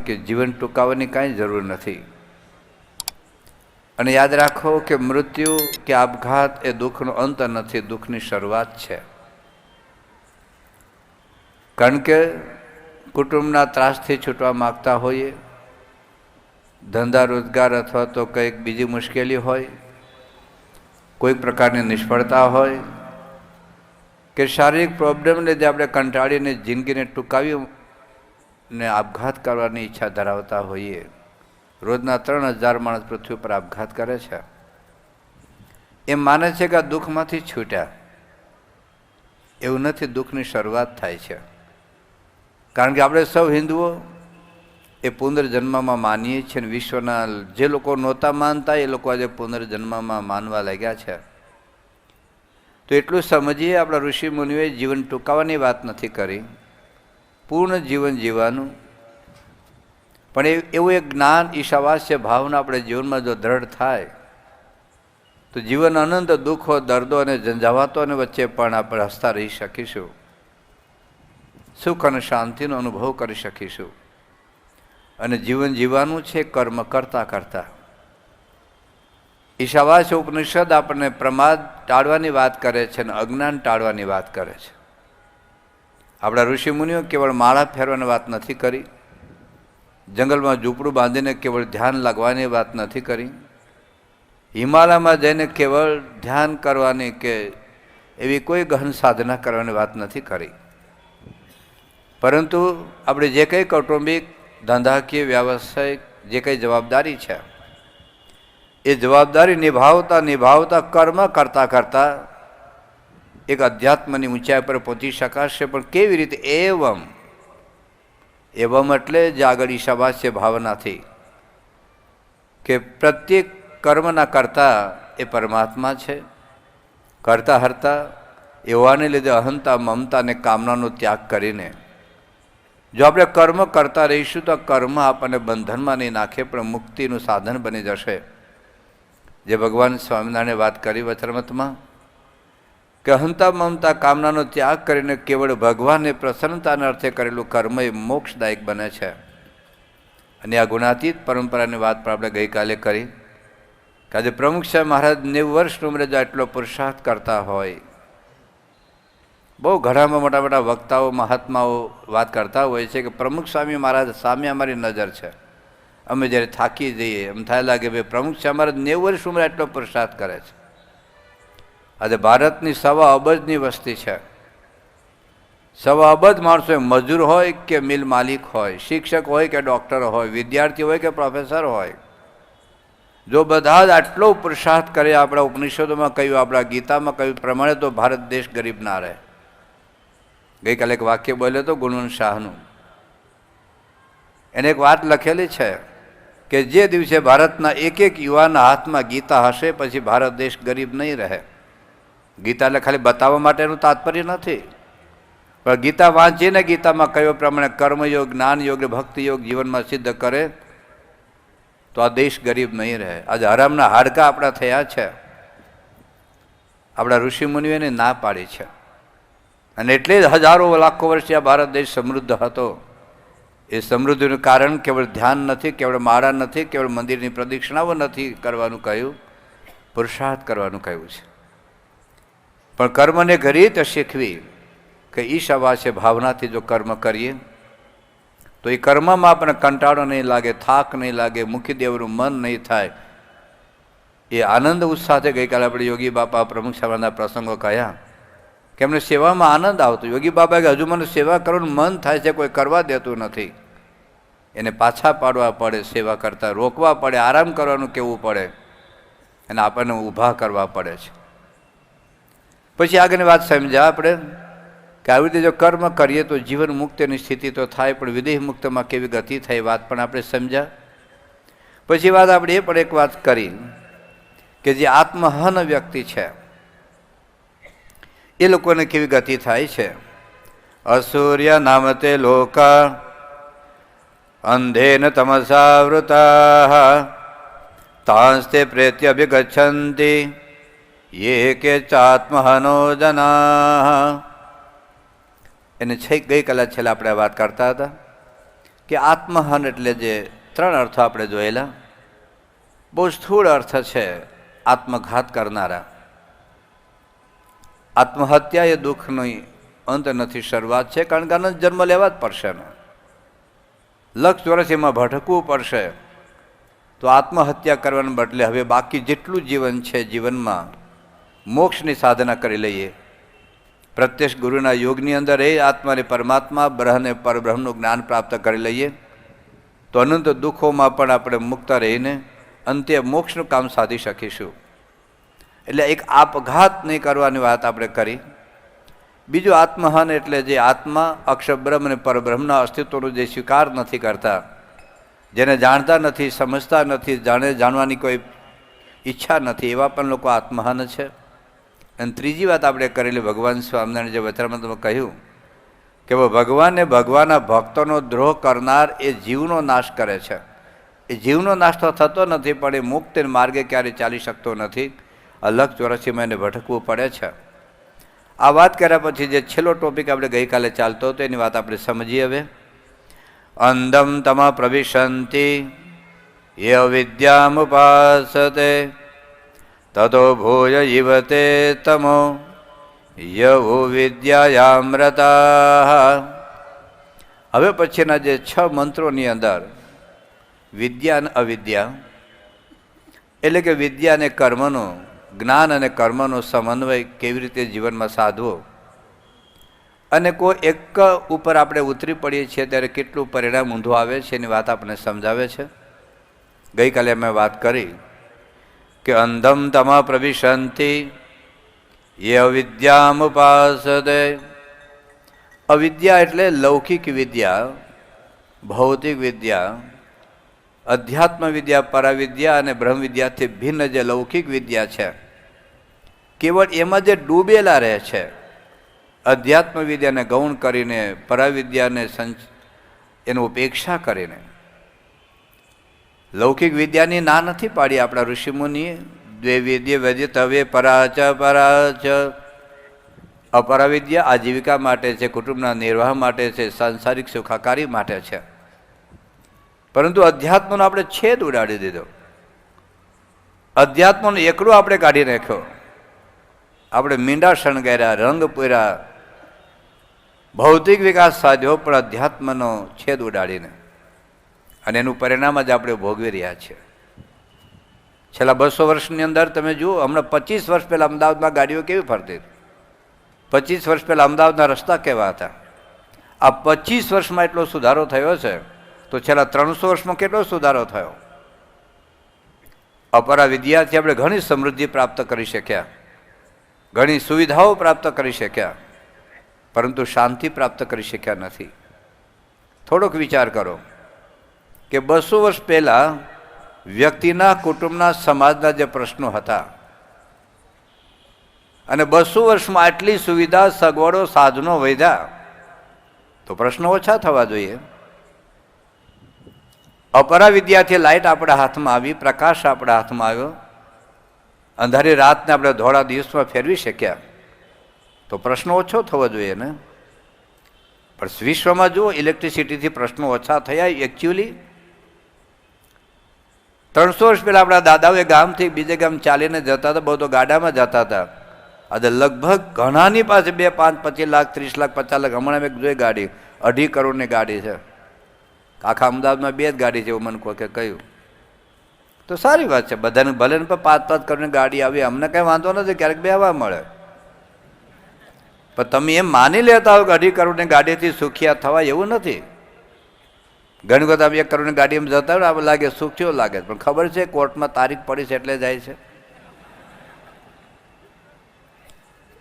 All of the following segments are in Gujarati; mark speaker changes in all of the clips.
Speaker 1: કે જીવન ટૂંકાવવાની કાંઈ જરૂર નથી. અને યાદ રાખો કે મૃત્યુ કે આપઘાત એ દુઃખનો અંત નથી, દુઃખની શરૂઆત છે. કારણ કે કુટુંબના ત્રાસથી છૂટવા માગતા હોઈએ, ધંધા રોજગાર અથવા તો કંઈક બીજી મુશ્કેલી હોય, કોઈક પ્રકારની નિષ્ફળતા હોય કે શારીરિક પ્રોબ્લેમને લીધે આપણે કંટાળીને જિંદગીને ટૂંકાવીને આપઘાત કરવાની ઈચ્છા ધરાવતા હોઈએ. રોજના 3000 માણસ પૃથ્વી પર આપઘાત કરે છે. એમ માને છે કે આ દુઃખમાંથી છૂટ્યા. એવું નથી, દુઃખની શરૂઆત થાય છે. કારણ કે આપણે સૌ હિન્દુઓ એ પુનર્જન્મમાં માનીએ છીએ. વિશ્વના જે લોકો નહોતા માનતા એ લોકો આજે પુનર્જન્મમાં માનવા લાગ્યા છે. તો એટલું સમજીએ, આપણા ઋષિ મુનિઓએ જીવન ટૂંકાવવાની વાત નથી કરી, પૂર્ણ જીવન જીવવાનું. પણ એવું એક જ્ઞાન, ઈશાવાસ્ય ભાવના આપણે જીવનમાં જો દ્રઢ થાય તો જીવન અનંત દુઃખો, દર્દો અને ઝંઝાવાતોને વચ્ચે પણ આપણે હસતા રહી શકીશું, સુખ અને શાંતિનો અનુભવ કરી શકીશું. અને જીવન જીવવાનું છે કર્મ કરતા કરતા. ઈશાવાસ્ય ઉપનિષદ આપણને પ્રમાદ ટાળવાની વાત કરે છે અને અજ્ઞાન ટાળવાની વાત કરે છે. આપણા ઋષિ મુનિઓ કેવળ માળા ફેરવાની વાત નથી કરી, જંગલમાં ઝૂંપડું બાંધીને કેવળ ધ્યાન લાગવાની વાત નથી કરી, હિમાલયમાં જઈને કેવળ ધ્યાન કરવાની કે એવી કોઈ ગહન સાધના કરવાની વાત નથી કરી. પરંતુ આપણે જે કંઈ કૌટુંબિક, ધંધાકીય, વ્યાવસાયિક જે કંઈ જવાબદારી છે એ જવાબદારી નિભાવતા નિભાવતા કર્મ કરતાં કરતાં એક અધ્યાત્મની ઊંચાઈ પર પહોંચી શકાશે. પણ કેવી રીતે? એવમ એટલે જે આગળ ઈશાવાસ્ય ભાવનાથી કે પ્રત્યેક કર્મના કરતા એ પરમાત્મા છે. કરતા હરતા એવાને લીધે અહંતા, મમતા અને કામનાનો ત્યાગ કરીને જો આપણે કર્મ કરતા રહીશું તો કર્મ આપણને બંધનમાં નહીં નાખે, પણ મુક્તિનું સાધન બની જશે. જે ભગવાન સ્વામિનારાયણે વાત કરી વચરામૃતમાં કે અહંતા, મમતા, કામનાનો ત્યાગ કરીને કેવળ ભગવાનને પ્રસન્નતાના અર્થે કરેલું કર્મ એ મોક્ષદાયક બને છે. અને આ ગુણાતીત પરંપરાની વાત પણ આપણે ગઈકાલે કરી કે આજે પ્રમુખ સાહેબ મહારાજ 90 વર્ષની ઉંમરે જો એટલો પુરુષાર્થ કરતા હોય, બહુ ઘણામાં મોટા મોટા વક્તાઓ, મહાત્માઓ વાત કરતા હોય છે કે પ્રમુખ સ્વામી મહારાજ સામે અમારી નજર છે, અમે જ્યારે થાકી જઈએ એમ થાય લાગે ભાઈ પ્રમુખ સ્વામી મહારાજ 90 વર્ષ ઉંમરે એટલો પુરુષાર્થ કરે છે. આજે ભારતની 1.25 અબજની વસ્તી છે. 1.25 અબજ માણસો, મજૂર હોય કે મિલ માલિક હોય, શિક્ષક હોય કે ડૉક્ટર હોય, વિદ્યાર્થી હોય કે પ્રોફેસર હોય, જો બધા જ આટલો પુરુષાર્થ કરે, આપણા ઉપનિષદોમાં કહ્યું, આપણા ગીતામાં કહ્યું પ્રમાણે, તો ભારત દેશ ગરીબ ના રહે. ગઈકાલે એક વાક્ય બોલ્યો હતો ગુણવંત શાહનું. એને એક વાત લખેલી છે કે જે દિવસે ભારતના એક એક યુવાના હાથમાં ગીતા હશે પછી ભારત દેશ ગરીબ નહીં રહે. ગીતા એટલે ખાલી બતાવવા માટેનું તાત્પર્ય નથી, પણ ગીતા વાંચીને ગીતામાં કહ્યું પ્રમાણે કર્મયોગ, જ્ઞાનયોગ, ભક્તિયોગ જીવનમાં સિદ્ધ કરે તો આ દેશ ગરીબ નહીં રહે. આજે હરામના હાડકા આપણા થયા છે. આપણા ઋષિ મુનિઓને ના પાડી છે. અને એટલે જ હજારો લાખો વર્ષથી આ ભારત દેશ સમૃદ્ધ હતો. એ સમૃદ્ધિનું કારણ કેવળ ધ્યાન નથી, કેવળ માળા નથી, કેવળ મંદિરની પ્રદક્ષિણાઓ નથી કરવાનું કહ્યું, પુરુષાર્થ કરવાનું કહ્યું છે. પણ કર્મને ઘણી રીતે શીખવી કે ઈશાવાસ્ય ભાવનાથી જો કર્મ કરીએ તો એ કર્મમાં આપણને કંટાળો નહીં લાગે, થાક નહીં લાગે, મુખી દેવનું મન નહીં થાય. એ આનંદ ઉત્સાહથી ગઈકાલે આપણે યોગી બાપા પ્રમુખ સાહેબના પ્રસંગો કહ્યા કે એમને સેવામાં આનંદ આવતો. યોગી બાબા કે હજુ મને સેવા કરવાનું મન થાય છે, કોઈ કરવા દેતું નથી. એને પાછા પાડવા પડે, સેવા કરતા રોકવા પડે, આરામ કરવાનું કહેવું પડે અને આપણને ઊભા કરવા પડે છે. પછી આગળની વાત સમજ્યા આપણે કે આવી રીતે જો કર્મ કરીએ તો જીવન મુક્તિની સ્થિતિ તો થાય, પણ વિદેહ મુક્તમાં કેવી ગતિ થાય વાત પણ આપણે સમજ્યા. પછી વાત આપણે એ પણ એક વાત કરી કે જે આત્મહન વ્યક્તિ છે એ લોકોને કેવી ગતિ થાય છે. અસૂર્ય નામતે લોકા અંધેન તમસાવૃતા તાંસ્તે પ્રેત્ય અભિગચ્છન્તિ યે કે ચાત્મહનો જના. એને ગઈકાલે છેલ્લા આપણે વાત કરતા હતા કે આત્મહન એટલે જે ત્રણ અર્થો આપણે જોયેલા, બહુ સ્થૂળ અર્થ છે આત્મઘાત કરનારા. આત્મહત્યા એ દુઃખની અંત નથી, શરૂઆત છે. કારણ કે અનંત જન્મ લેવા જ પડશે ને, લક્ષ વર્ષ એમાં ભટકવું પડશે. તો આત્મહત્યા કરવાને બદલે હવે બાકી જેટલું જીવન છે જીવનમાં મોક્ષની સાધના કરી લઈએ. પ્રત્યક્ષ ગુરુના યોગની અંદર એ આત્માને પરમાત્મા, બ્રહ્મને પરબ્રહ્મનું જ્ઞાન પ્રાપ્ત કરી લઈએ તો અનંત દુઃખોમાં પણ આપણે મુક્ત રહીને અંતે મોક્ષનું કામ સાધી શકીશું. એટલે એક આપઘાત નહીં કરવાની વાત આપણે કરી. બીજું આત્મહન એટલે જે આત્મા અક્ષર બ્રહ્મ અને પરબ્રહ્મના અસ્તિત્વનો જે સ્વીકાર નથી કરતા, જેને જાણતા નથી, સમજતા નથી, જાણવાની કોઈ ઈચ્છા નથી, એવા પણ લોકો આત્મહન છે. અને ત્રીજી વાત આપણે કરેલી, ભગવાન સ્વામિનારાયણ જે વચનમાં તમે કહ્યું કે ભગવાનને ભગવાનના ભક્તોનો દ્રોહ કરનાર એ જીવનો નાશ કરે છે. એ જીવનો નાશ તો થતો નથી, પણ એ મુક્ત માર્ગે ક્યારેય ચાલી શકતો નથી. અલગ ચોરસીમાં એને ભટકવું પડે છે. આ વાત કર્યા પછી જે છેલ્લો ટોપિક આપણે ગઈકાલે ચાલતો હતો એની વાત આપણે સમજીએ હવે. અંધમ તમા પ્રવિશંતિ ય વિદ્યામુપાસતે તતો ભૂય ઇવતે તમો યહુ વિદ્યાયામ્રતા. હવે પછીના જે 6 મંત્રોની અંદર વિદ્યા અને અવિદ્યા એટલે કે વિદ્યા અને કર્મનો, જ્ઞાન અને કર્મનો સમન્વય કેવી રીતે જીવનમાં સાધવો અને કોઈ એક ઉપર આપણે ઉતરી પડીએ છીએ ત્યારે કેટલું પરિણામ ઊંધું આવે છે એની વાત આપણને સમજાવે છે. ગઈકાલે મેં વાત કરી કે અંધમ તમા પ્રવિશંતિ યે અવિદ્યામુપાસતે. અવિદ્યા એટલે લૌકિક વિદ્યા, ભૌતિક વિદ્યા, અધ્યાત્મ વિદ્યા, પરાવિદ્યા અને બ્રહ્મ વિદ્યાથી ભિન્ન જે લૌકિક વિદ્યા છે, કેવળ એમાં જે ડૂબેલા રહે છે. અધ્યાત્મ વિદ્યાને ગૌણ કરીને, પરાવિદ્યાને એની ઉપેક્ષા કરીને. લૌકિક વિદ્યાની ના નથી પાડી આપણા ઋષિમુનિએ. દ્વે વિદ્ય વેદિત હવે પરાચ પરાચ. અપરાવિદ્યા આજીવિકા માટે છે, કુટુંબના નિર્વાહ માટે છે, સાંસારિક સુખાકારી માટે છે. પરંતુ અધ્યાત્મનો આપણે છેદ ઉડાડી દીધો. અધ્યાત્મનો એકડો આપણે કાઢી નાખ્યો. આપણે મીંડા શણગાર્યા, રંગ પૂર્યા, ભૌતિક વિકાસ સાધ્યો, પણ અધ્યાત્મનો છેદ ઉડાડીને. અને એનું પરિણામ જ આપણે ભોગવી રહ્યા છીએ. છેલ્લા 200 વર્ષની અંદર તમે જુઓ, હમણાં 25 વર્ષ પહેલાં અમદાવાદમાં ગાડીઓ કેવી ફરતી, 25 વર્ષ પહેલાં અમદાવાદના રસ્તા કેવા હતા. આ 25 વર્ષમાં એટલો સુધારો થયો છે, તો છેલ્લા 300 વર્ષમાં કેટલો સુધારો થયો. અપરા વિદ્યાથી આપણે ઘણી સમૃદ્ધિ પ્રાપ્ત કરી શક્યા, ઘણી સુવિધાઓ પ્રાપ્ત કરી શક્યા, પરંતુ શાંતિ પ્રાપ્ત કરી શક્યા નથી. થોડોક વિચાર કરો કે 200 વર્ષ પહેલાં વ્યક્તિના, કુટુંબના, સમાજના જે પ્રશ્નો હતા અને 200 વર્ષમાં આટલી સુવિધા, સગવડો, સાધનો વધ્યા તો પ્રશ્નો ઓછા થવા જોઈએ. અપરા વિદ્યાથી લાઇટ આપણા હાથમાં આવી, પ્રકાશ આપણા હાથમાં આવ્યો, અંધારી રાતને આપણે ધોળા દિવસમાં ફેરવી શક્યા તો પ્રશ્નો ઓછો થવો જોઈએ ને. પણ વિશ્વમાં જુઓ, ઇલેક્ટ્રિસિટીથી પ્રશ્નો ઓછા થયા. એકચ્યુઅલી 300 વર્ષ પહેલાં આપણા દાદાઓ ગામથી બીજે ગામ ચાલીને જતા હતા, બહુ તો ગાડામાં જતા હતા. આજે લગભગ ઘણાની પાસે 2, 5, 25 લાખ, 30 લાખ, 50 લાખ. હમણાં મેં જોઈ ગાડી 2.5 કરોડની ગાડી છે. આખા અમદાવાદમાં 2 જ ગાડી છે એવું મને કોઈ કહ્યું. તો સારી વાત છે, બધાને ભલે ને 5-5 કરોડની ગાડી આવી, અમને કંઈ વાંધો નથી, ક્યારેક બેહવા મળે. પણ તમે એમ માની લેતા હો કે 2.5 કરોડની ગાડીથી સુખિયા થવાય એવું નથી. ઘણી વખત આપણે 1 કરોડની ગાડીમાં જતા હોય આપણે લાગે સુખ થયો લાગે, પણ ખબર છે કોર્ટમાં તારીખ પડી છે એટલે જાય છે.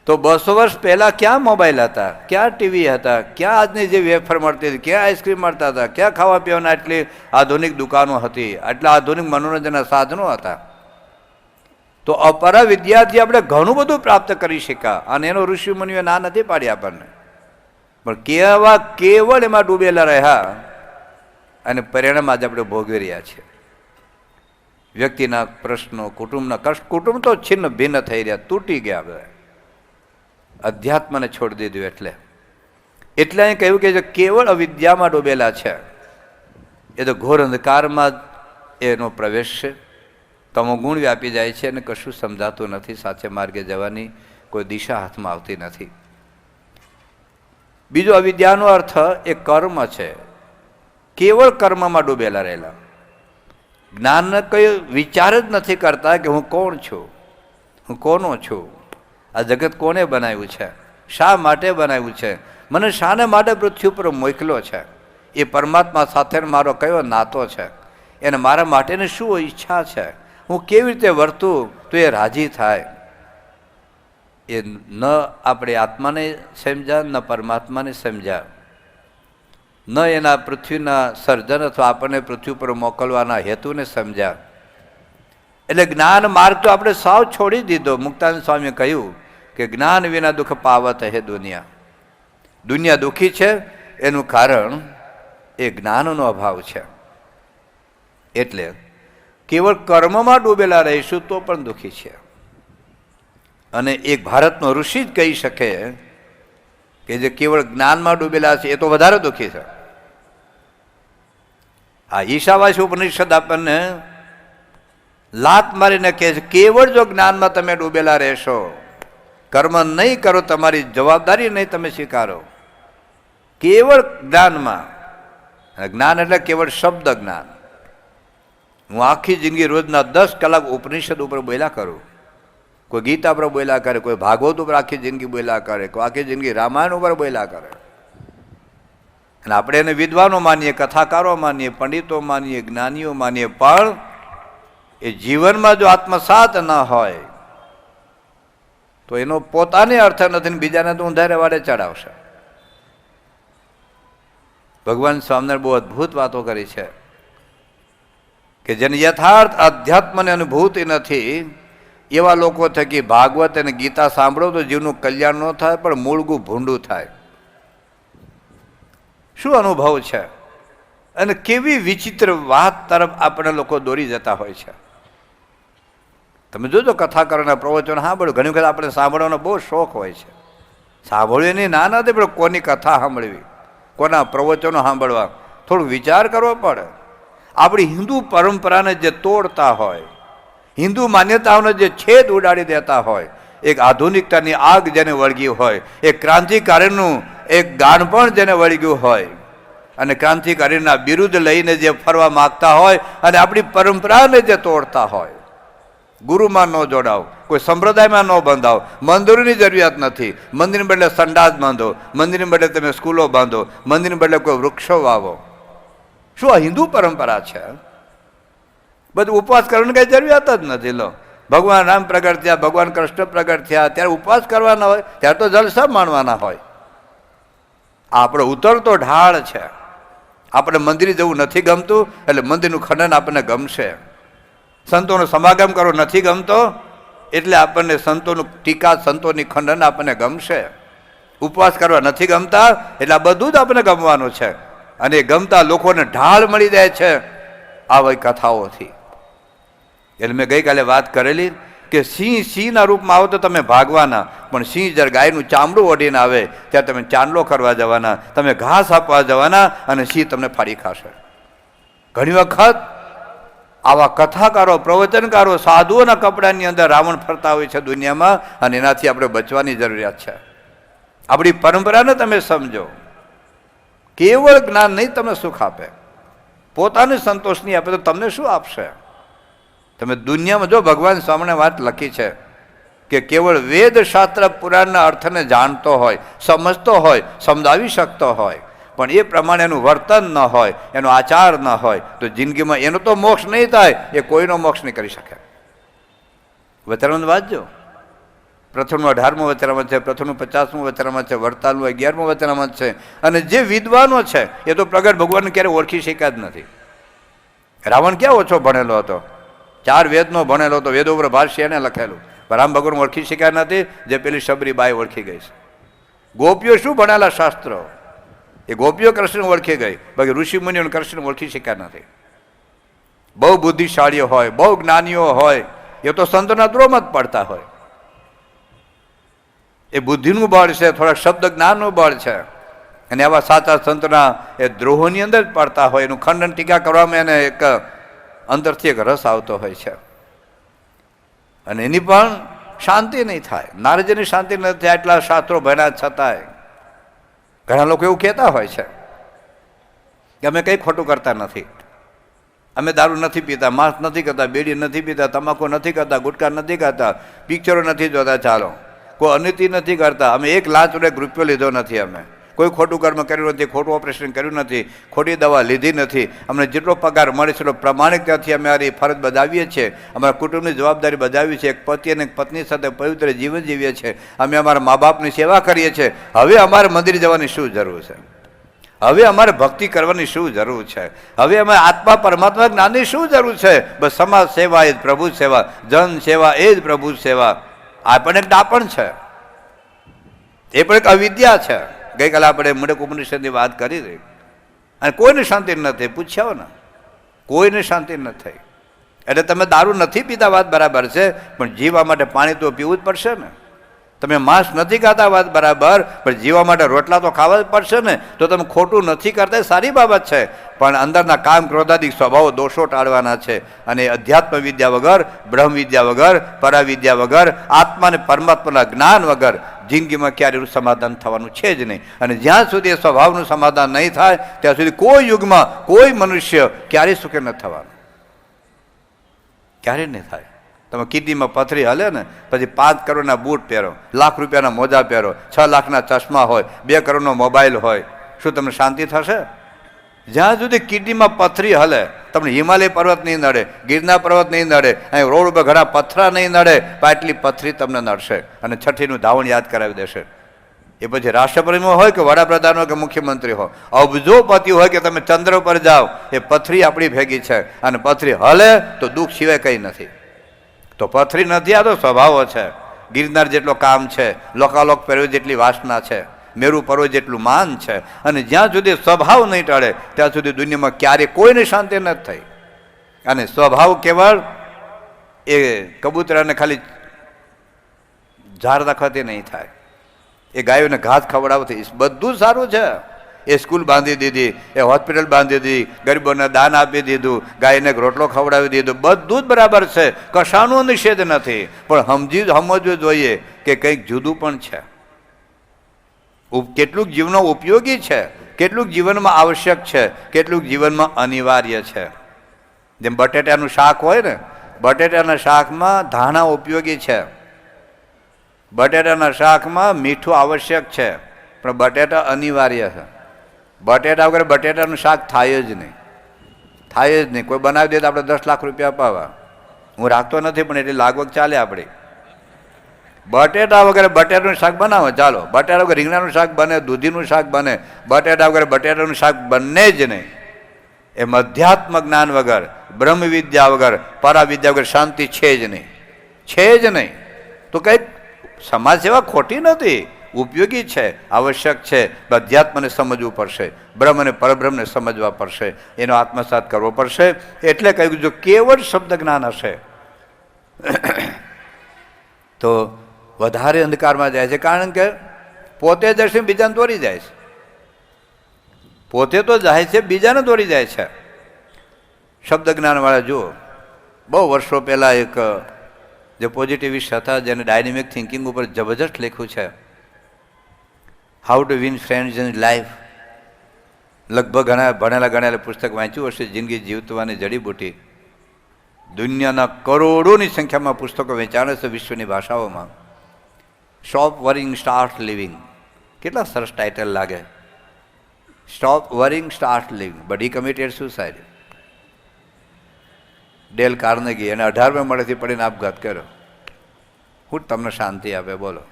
Speaker 1: તો 200 વર્ષ પહેલાં ક્યાં મોબાઈલ હતા, ક્યાં ટીવી હતા, ક્યાં આજની જે વેફર મળતી હતી, ક્યાં આઈસ્ક્રીમ મળતા હતા, ક્યાં ખાવા પીવાના આટલી આધુનિક દુકાનો હતી, આટલા આધુનિક મનોરંજનના સાધનો હતા. તો અપરા વિદ્યાથી આપણે ઘણું બધું પ્રાપ્ત કરી શક્યા અને એનો ઋષિ મુનિએ ના નથી પાડી આપણને. પણ કેવળ એમાં ડૂબેલા રહ્યા અને પરિણામ આજે આપણે ભોગવી રહ્યા છીએ. વ્યક્તિના પ્રશ્નો, કુટુંબના કષ્ટ, કુટુંબ તો છિન્ન ભિન્ન થઈ રહ્યા, તૂટી ગયા બધા. અધ્યાત્મને છોડી દીધું એટલે અહીં કહ્યું કે જે કેવળ અવિદ્યામાં ડૂબેલા છે એ તો ઘોર અંધકારમાં જ એનો પ્રવેશ છે. તમોગુણ વ્યાપી જાય છે અને કશું સમજાતું નથી. સાચે માર્ગે જવાની કોઈ દિશા હાથમાં આવતી નથી. બીજો અવિદ્યાનો અર્થ એ કર્મ છે. કેવળ કર્મમાં ડૂબેલા રહેલા, જ્ઞાનને કઈ વિચાર જ નથી કરતા કે હું કોણ છું, હું કોનો છું, આ જગત કોને બનાવ્યું છે, શા માટે બનાવ્યું છે, મને શાને માટે પૃથ્વી ઉપર મોકલ્યો છે, એ પરમાત્મા સાથે મારો કયો નાતો છે, એને મારા માટેની શું ઈચ્છા છે, હું કેવી રીતે વર્તું તો એ રાજી થાય. એ ન આપણે આત્માને સમજ્યા, ન પરમાત્માને સમજ્યા, ન એના પૃથ્વીના સર્જન અથવા આપણને પૃથ્વી પર મોકલવાના હેતુને સમજ્યા. એટલે જ્ઞાન માર્ગ તો આપણે સાવ છોડી દીધો. મુક્તાનંદ સ્વામીએ કહ્યું કે જ્ઞાન વિના દુઃખ પાવત હે દુનિયા. દુનિયા દુઃખી છે એનું કારણ એ જ્ઞાનનો અભાવ છે. એટલે કેવળ કર્મમાં ડૂબેલા રહીશું તો પણ દુઃખી છે. અને એક ભારતનો ઋષિ જ કહી શકે કે જે કેવળ જ્ઞાનમાં ડૂબેલા છે એ તો વધારે દુઃખી છે. આ ઈશાવાસી ઉપનિષદ આપણને લાત મારીને કહે છે કેવળ જો જ્ઞાનમાં તમે ડૂબેલા રહેશો, કર્મ નહીં કરો, તમારી જવાબદારી નહીં તમે સ્વીકારો, કેવળ જ્ઞાનમાં. જ્ઞાન એટલે કેવળ શબ્દ જ્ઞાન. હું આખી જિંદગી રોજના 10 કલાક ઉપનિષદ ઉપર બોલ્યા કરું, કોઈ ગીતા પર બોલ્યા કરે, કોઈ ભાગવત ઉપર આખી જિંદગી બોલ્યા કરે, કોઈ આખી જિંદગી રામાયણ ઉપર બોલ્યા કરે. અને આપણે એને વિદ્વાનો માનીએ, કથાકારો માનીએ, પંડિતો માનીએ, જ્ઞાનીઓ માનીએ, પણ એ જીવનમાં જો આત્મસાત ન હોય તો એનો પોતાને અર્થ નથી ને બીજાને તો ઊંધારે વાડે ચડાવશે. ભગવાન સ્વામિનારાયણ બહુ અદભુત વાતો કરી છે કે જેને યથાર્થ અધ્યાત્મને અનુભૂતિ નથી એવા લોકો થકી ભાગવત અને ગીતા સાંભળો તો જીવનું કલ્યાણ ન થાય પણ મૂળગું ભૂંડું થાય. શું અનુભવ છે અને કેવી વિચિત્ર વાત તરફ આપણે લોકો દોરી જતા હોય છે. તમે જોજો કથાકારોના પ્રવચનો સાંભળો, ઘણી વખત આપણે સાંભળવાનો બહુ શોખ હોય છે. સાંભળ્યું એની ના નથી, પણ કોની કથા સાંભળવી, કોના પ્રવચનો સાંભળવા, થોડું વિચાર કરવો પડે. આપણી હિન્દુ પરંપરાને જે તોડતા હોય, હિન્દુ માન્યતાઓને જે છેદ ઉડાડી દેતા હોય, એક આધુનિકતાની આગ જેને વળગી હોય, એક ક્રાંતિકારીનું એક ગાનપણ જેને વળગ્યું હોય અને ક્રાંતિકારીના બિરુદ લઈને જે ફરવા માગતા હોય અને આપણી પરંપરાને જે તોડતા હોય, ગુરુમાં ન જોડાવ, કોઈ સંપ્રદાયમાં ન બંધાવ, મંદિરોની જરૂરિયાત નથી, મંદિરને બદલે સંડાસ બાંધો, મંદિરને બદલે તમે સ્કૂલો બાંધો, મંદિરને બદલે કોઈ વૃક્ષો વાવો. શું આ હિન્દુ પરંપરા છે? બધું ઉપવાસ કરવાની કઈ જરૂરિયાત જ નથી. લો, ભગવાન રામ પ્રગટ થયા, ભગવાન કૃષ્ણ પ્રગટ થયા, ત્યારે ઉપવાસ કરવાના હોય, ત્યારે તો જલસા માણવાના હોય. આપણો ઉતરતો ઢાળ છે. આપણે મંદિર જવું નથી ગમતું એટલે મંદિરનું ખંડન આપણને ગમશે. સંતોનો સમાગમ કરો નથી ગમતો એટલે આપણને સંતોનું ટીકા, સંતોની ખંડન આપણને ગમશે. ઉપવાસ કરવા નથી ગમતા એટલે આ બધું જ આપણને ગમવાનું છે. અને ગમતા લોકોને ઢાળ મળી જાય છે આવી કથાઓથી. એટલે મેં ગઈકાલે વાત કરેલી કે સિંહના રૂપમાં આવો તો તમે ભાગવાના, પણ સિંહ જ્યારે ગાયનું ચામડું ઓઢીને આવે ત્યારે તમે ચાંદલો કરવા જવાના, તમે ઘાસ આપવા જવાના અને સિંહ તમને ફાડી ખાશે. ઘણી વખત આવા કથાકારો, પ્રવચનકારો સાધુઓના કપડાની અંદર રાવણ ફરતા હોય છે દુનિયામાં, અને એનાથી આપણે બચવાની જરૂરિયાત છે. આપણી પરંપરાને તમે સમજો. કેવળ જ્ઞાન નહીં તમને સુખ આપે, પોતાને સંતોષ નહીં આપે તો તમને શું આપશે? તમે દુનિયામાં જો ભગવાન સ્વામીને વાત લખી છે કે કેવળ વેદ શાસ્ત્ર પુરાણના અર્થને જાણતો હોય, સમજતો હોય, સમજાવી શકતો હોય, પણ એ પ્રમાણે એનું વર્તન ન હોય, એનો આચાર ન હોય તો જિંદગીમાં એનો તો મોક્ષ નહીં થાય, એ કોઈનો મોક્ષ નહીં કરી શકે. વચરામૃત વાંચજો. પ્રથમનું 18મું વચરામૃત છે, પ્રથમનું 50મું વચરામૃત છે, વડતાલનું 11મું વચરામૃત છે. અને જે વિદ્વાનો છે એ તો પ્રગટ ભગવાનને ક્યારે ઓળખી શક્યા જ નથી. રાવણ ક્યાં ઓછો ભણેલો હતો? 4 વેદનો ભણેલો હતો, વેદો ઉપર ભાષ્ય એને લખેલું, પણ રામ ભગવાન ઓળખી શક્યા નથી, જે પેલી શબરી બાઈ ઓળખી ગઈ છે. ગોપીઓ શું ભણેલા શાસ્ત્રો, એ ગોપીઓ કૃષ્ણ ઓળખી ગઈ, બાકી ઋષિ મુનિઓને કૃષ્ણ ઓળખી શક્યા નથી. બહુ બુદ્ધિશાળીઓ હોય, બહુ જ્ઞાનીઓ હોય, એ તો સંતોના દ્રોહમાં જ પડતા હોય. એ બુદ્ધિનું બળ છે, થોડાક શબ્દ જ્ઞાનનું બળ છે. અને આવા સાચા સંતના એ દ્રોહોની અંદર જ પડતા હોય, એનું ખંડન ટીકા કરવામાં એને એક અંદરથી એક રસ આવતો હોય છે, અને એની પણ શાંતિ નહીં થાય. નારદજીની શાંતિ નથી થાય. એટલા શાસ્ત્રો ભણ્યા છતાંય ઘણા લોકો એવું કહેતા હોય છે કે અમે કંઈ ખોટું કરતા નથી, અમે દારૂ નથી પીતા, માંસ નથી કરતા, બીડી નથી પીતા, તમાકુ નથી કરતા, ગુટકા નથી ખાતા, પિક્ચરો નથી જોતા, ચાલો કોઈ અનિતિ નથી કરતા, અમે એક લાંચ એક રૂપિયો લીધો નથી, અમે કોઈ ખોટું કર્મ કર્યું નથી, ખોટું ઓપરેશન કર્યું નથી, ખોટી દવા લીધી નથી, અમને જેટલો પગાર મળે છે એટલો પ્રામાણિકતાથી અમે આ ફરજ બજાવીએ છીએ, અમારા કુટુંબની જવાબદારી બજાવીએ છીએ, એક પતિ અને એક પત્ની સાથે પવિત્ર જીવન જીવીએ છીએ, અમે અમારા મા બાપની સેવા કરીએ છીએ. હવે અમારે મંદિર જવાની શું જરૂર છે? હવે અમારે ભક્તિ કરવાની શું જરૂર છે? હવે અમે આત્મા પરમાત્મા જ્ઞાનની શું જરૂર છે? બસ સમાજ સેવા એ જ પ્રભુ સેવા, જન સેવા એ જ પ્રભુ સેવા. આ પણ એક ડાપણ છે, એ પણ એક અવિદ્યા છે. ગઈકાલે આપણે મુંડક ઉપનિષદની વાત કરી રહી, અને કોઈને શાંતિ નથી. પૂછ્યા ને, કોઈને શાંતિ ન થઈ. એટલે તમે દારૂ નથી પીતા, વાત બરાબર છે, પણ જીવવા માટે પાણી તો પીવું જ પડશે ને. તમે માંસ નથી ખાતા, વાત બરાબર, પણ જીવવા માટે રોટલા તો ખાવા જ પડશે ને. તો તમે ખોટું નથી કરતા, સારી બાબત છે, પણ અંદરના કામ ક્રોધાદિક સ્વભાવો દોષો ટાળવાના છે. અને અધ્યાત્મ વિદ્યા વગર, બ્રહ્મ વિદ્યા વગર, પરાવિદ્યા વગર, આત્મા અને પરમાત્માના જ્ઞાન વગર જિંદગીમાં ક્યારેય સમાધાન થવાનું છે જ નહીં. અને જ્યાં સુધી એ સ્વભાવનું સમાધાન નહીં થાય ત્યાં સુધી કોઈ યુગમાં કોઈ મનુષ્ય ક્યારેય સુખી ન થવાનું, ક્યારેય નહીં થાય. તમે કિડનીમાં પથરી હલે ને, પછી 5 કરોડના બૂટ પહેરો, લાખ રૂપિયાના મોજા પહેરો, 6 લાખના ચશ્મા હોય, 2 કરોડનો મોબાઈલ હોય, શું તમને શાંતિ થશે? જ્યાં સુધી કિડનીમાં પથરી હલે, તમને હિમાલય પર્વત નહીં નડે, ગિરનાર પર્વત નહીં નડે, અહીં રોડ ઉપર ઘણા પથરા નહીં નડે, આટલી પથરી તમને નડશે અને છઠ્ઠીનું ધાવણ યાદ કરાવી દેશે. એ પછી રાષ્ટ્રપતિ હોય કે વડાપ્રધાન હોય કે મુખ્યમંત્રી હોય, અબજોપતિ હોય કે તમે ચંદ્ર પર જાઓ, એ પથરી આપણી ભેગી છે. અને પથરી હલે તો દુઃખ સિવાય કંઈ નથી. તો પથરી નથી, આ તો સ્વભાવો છે. ગિરનાર જેટલો કામ છે, લોકાલોક પર્વત જેટલી વાસના છે, મેરુ પર્વત જેટલું માન છે. અને જ્યાં સુધી સ્વભાવ નહીં ટળે ત્યાં સુધી દુનિયામાં ક્યારેય કોઈને શાંતિ નથી થઈ. અને સ્વભાવ કેવળ એ કબૂતરાને ખાલી ઝાડ રાખવાથી નહીં થાય, એ ગાયોને ઘાસ ખવડાવતી બધું સારું છે. એ સ્કૂલ બાંધી દીધી, એ હોસ્પિટલ બાંધી દીધી, ગરીબોને દાન આપી દીધું, ગાયને રોટલો ખવડાવી દીધો, બધું જ બરાબર છે, કશાનો નિષેધ નથી. પણ સમજવું જોઈએ કે કંઈક જુદું પણ છે. કેટલુંક જીવનો ઉપયોગી છે, કેટલુંક જીવનમાં આવશ્યક છે, કેટલુંક જીવનમાં અનિવાર્ય છે. જેમ બટેટાનું શાક હોય ને, બટેટાના શાકમાં ધાણા ઉપયોગી છે, બટેટાના શાકમાં મીઠું આવશ્યક છે, પણ બટેટા અનિવાર્ય છે. બટેટા વગર બટેટાનું શાક થાય જ નહીં, થાય જ નહીં. કોઈ બનાવી દે તો આપણે 10 લાખ રૂપિયા અપાવવા. હું રાખતો નથી, પણ એટલી લાગવગ ચાલે આપણી. બટેટા વગર બટેટાનું શાક બનાવો, ચાલો. બટેટા વગર રીંગણાનું શાક બને, દૂધીનું શાક બને, બટેટા વગર બટેટાનું શાક બને જ નહીં. એમ અધ્યાત્મ જ્ઞાન વગર, બ્રહ્મ વિદ્યા વગર, પરાવિદ્યા વગર શાંતિ છે જ નહીં, છે જ નહીં. તો કંઈક સમાજ સેવા ખોટી નથી, ઉપયોગી છે, આવશ્યક છે. અધ્યાત્મને સમજવું પડશે, બ્રહ્મ અને પરબ્રહ્મને સમજવા પડશે, એનો આત્મસાત કરવો પડશે. એટલે કહ્યું જો કેવળ શબ્દ જ્ઞાન હશે તો વધારે અંધકારમાં જાય છે. કારણ કે પોતે જશે બીજાને દોરી જાય છે, પોતે તો જાય છે, બીજાને દોરી જાય છે. શબ્દ જ્ઞાનવાળા જુઓ, બહુ વર્ષો પહેલાં એક જે પોઝિટિવિસ્ટ હતા, જેને ડાયનેમિક થિંકિંગ ઉપર જબરજસ્ત લખ્યું છે, how to win friends in life. લગભગ ઘણા ભણેલા ગણેલા પુસ્તક વાંચ્યું હશે, જિંદગી જીવવાની જડીબુટી. દુનિયાના કરોડોની સંખ્યામાં પુસ્તકો વેચાણે છે વિશ્વની ભાષાઓમાં. સ્ટોપ વરિંગ સ્ટાર્ટ લિવિંગ, કેટલા સરસ ટાઇટલ લાગે. Stop worrying start living, but he committed suicide. Dale Carnegie, એને 18મે મળેથી પડીને આપઘાત કર્યો. હું તમને શાંતિ આપે બોલો?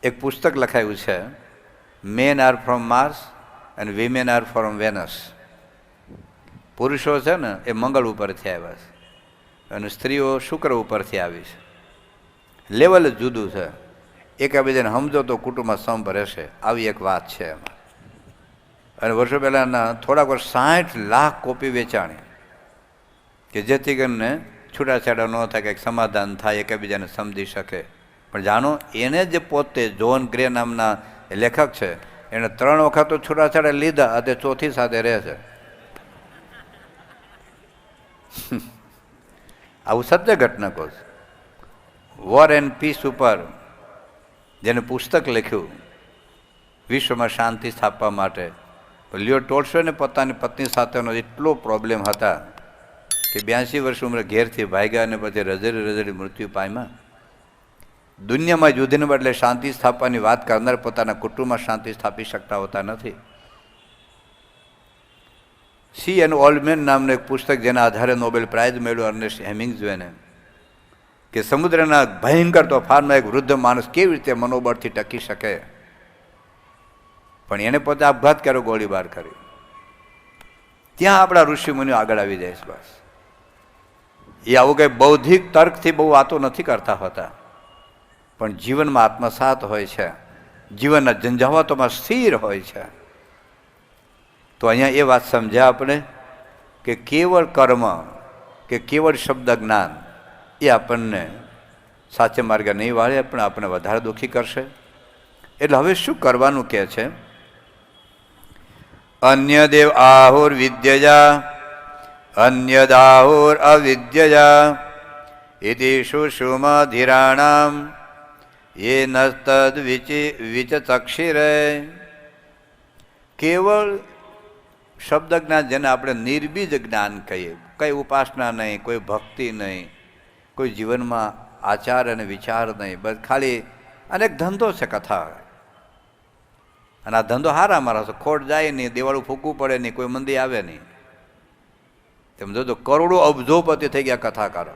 Speaker 1: એક પુસ્તક લખાયું છે, men are from Mars and women are from Venus. પુરુષો છે ને એ મંગળ ઉપરથી આવ્યા છે અને સ્ત્રીઓ શુક્ર ઉપરથી આવી છે. લેવલ જ જુદું છે. એકબીજાને સમજો તો કુટુંબમાં સંપ રહેશે, આવી એક વાત છે એમાં. અને વર્ષો પહેલાંના થોડાક વર્ષ 60 લાખ કોપી વેચાણી, કે જેથી કરીને છૂટાછેડા ન થાય, કંઈક સમાધાન થાય, એકબીજાને સમજી શકે. પણ જાણો, એને જે પોતે જોન ગ્રે નામના લેખક છે, એને 3 વખત તો છૂટાછેડા લીધા, અને ચોથી સાથે રહે છે. આવું સત્ય ઘટના કહું છું. વોર એન્ડ પીસ ઉપર જેને પુસ્તક લખ્યું વિશ્વમાં શાંતિ સ્થાપવા માટે, લિયો ટોલ્સ્ટોયને પોતાની પત્ની સાથેનો એટલો પ્રોબ્લેમ હતા કે 82 વર્ષ ઉંમરે ઘેરથી ભાગ્યા અને પછી રજડી મૃત્યુ પામ્યા. દુનિયામાં યુદ્ધને બદલે શાંતિ સ્થાપવાની વાત કરનાર પોતાના કુટુંબમાં શાંતિ સ્થાપી શકતા હોતા નથી. સી એન્ડ ઓલ્ડ મેન નામનું એક પુસ્તક જેના આધારે નોબેલ પ્રાઇઝ મળ્યું અર્નેસ્ટ હેમિંગ્સવેને, કે સમુદ્રના ભયંકર તોફાનમાં એક વૃદ્ધ માણસ કેવી રીતે મનોબળથી ટકી શકે, પણ એને પોતે આપઘાત કર્યો, ગોળીબાર કરી. ત્યાં આપણા ઋષિમુનિઓ આગળ આવી જાય છે. બસ એ આવું કંઈ બૌદ્ધિક તર્કથી બહુ વાતો નથી કરતા હોતા, પણ જીવનમાં આત્મસાત હોય છે, જીવનના ઝંઝાવાતોમાં સ્થિર હોય છે. તો અહીંયા એ વાત સમજ્યા આપણે કે કેવળ કર્મ કે કેવળ શબ્દ જ્ઞાન એ આપણને સાચે માર્ગે નહીં વાળે, પણ આપણને વધારે દુઃખી કરશે. એટલે હવે શું કરવાનું કહે છે? અન્ય દેવ આહુર વિદ્યયા અન્યદાહુર અવિદ્યયા ઇતિ સુષુમધિરાણામ એ નસ્તદ વિચચક્ષિરે. કેવળ શબ્દ જ્ઞાન, જેને આપણે નિર્બીજ જ્ઞાન કહીએ, કઈ ઉપાસના નહીં, કોઈ ભક્તિ નહીં, કોઈ જીવનમાં આચાર અને વિચાર નહીં, બસ ખાલી અનેક ધંધો છે કથા. અને આ ધંધો હારા મારા છે, ખોટ જાય નહીં, દિવાળું ફૂકવું પડે નહીં, કોઈ મંદી આવે નહીં. તેમ જોજો કરોડો અબજોપતિ થઈ ગયા કથાકારો.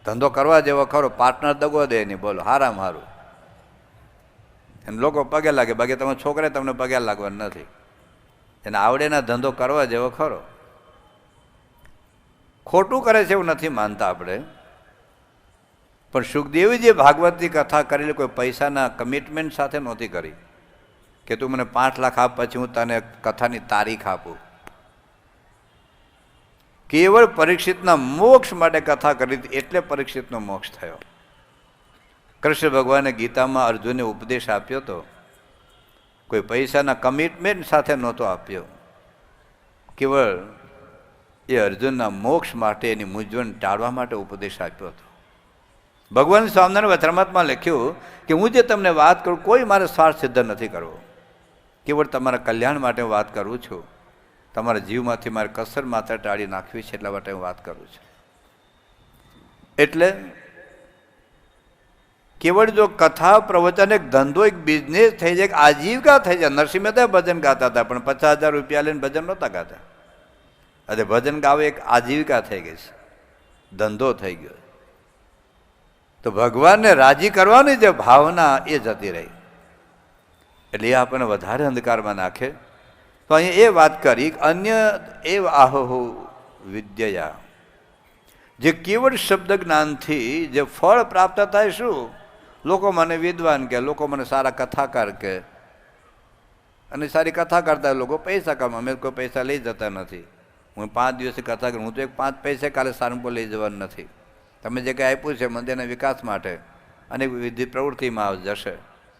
Speaker 1: ધંધો કરવા જેવો ખરો, પાર્ટનર દગો દે નહીં, બોલો હારામ હારું. એમ લોકો પગે લાગે, બાકી તમે છોકરે તમને પગે લાગવાનું નથી. એને આવડેના ધંધો કરવા જેવો ખરો. ખોટું કરે છે એવું નથી માનતા આપણે, પણ સુખદેવજીએ ભાગવતની કથા કરેલી કોઈ પૈસાના કમિટમેન્ટ સાથે નહોતી કરી કે તું મને 5 લાખ આપ પછી હું તને કથાની તારીખ આપું. કેવળ પરીક્ષિતના મોક્ષ માટે કથા કરી હતી, એટલે પરીક્ષિતનો મોક્ષ થયો. કૃષ્ણ ભગવાને ગીતામાં અર્જુનને ઉપદેશ આપ્યો હતો, કોઈ પૈસાના કમિટમેન્ટ સાથે નહોતો આપ્યો. કેવળ એ અર્જુનના મોક્ષ માટે, એની મૂંઝવણ ટાળવા માટે ઉપદેશ આપ્યો હતો. ભગવાન સ્વામિનારાયણ વચનામૃતમાં લખ્યું કે હું જે તમને વાત કરું, કોઈ મારે સ્વાર્થ સિદ્ધ નથી કરવો, કેવળ તમારા કલ્યાણ માટે હું વાત કરું છું. તમારા જીવમાંથી મારે કસર માત્ર ટાળી નાખવી છે, એટલા માટે હું વાત કરું છું. એટલે કેવળ જો કથા પ્રવચન એક ધંધો, એક બિઝનેસ થઈ જાય, એક આજીવિકા થઈ જાય. નરસિંહ મહેતા ભજન ગાતા હતા, પણ 50,000 રૂપિયા લઈને ભજન નહોતા ગાતા. અને ભજન ગાવે એક આજીવિકા થઈ ગઈ છે, ધંધો થઈ ગયો. તો ભગવાનને રાજી કરવાની જે ભાવના એ જતી રહી, એટલે એ આપણને વધારે અંધકારમાં નાખે. તો અહીંયા એ વાત કરી, અન્ય એવ આહો વિદ્યયા, જે કેવળ શબ્દ જ્ઞાનથી જે ફળ પ્રાપ્ત થાય. શું? લોકો મને વિદ્વાન કહે, લોકો મને સારા કથાકાર કહે, અને સારી કથા કરતા લોકો પૈસા કમાય. અમે કોઈ પૈસા લઈ જતા નથી. હું 5 દિવસથી કથા કરું, હું તો 5 પૈસે કાલે સારંગપુર લઈ જવાનું નથી. તમે જે કંઈ આપ્યું છે મંદિરના વિકાસ માટે અને વિધિ પ્રવૃત્તિમાં જશે.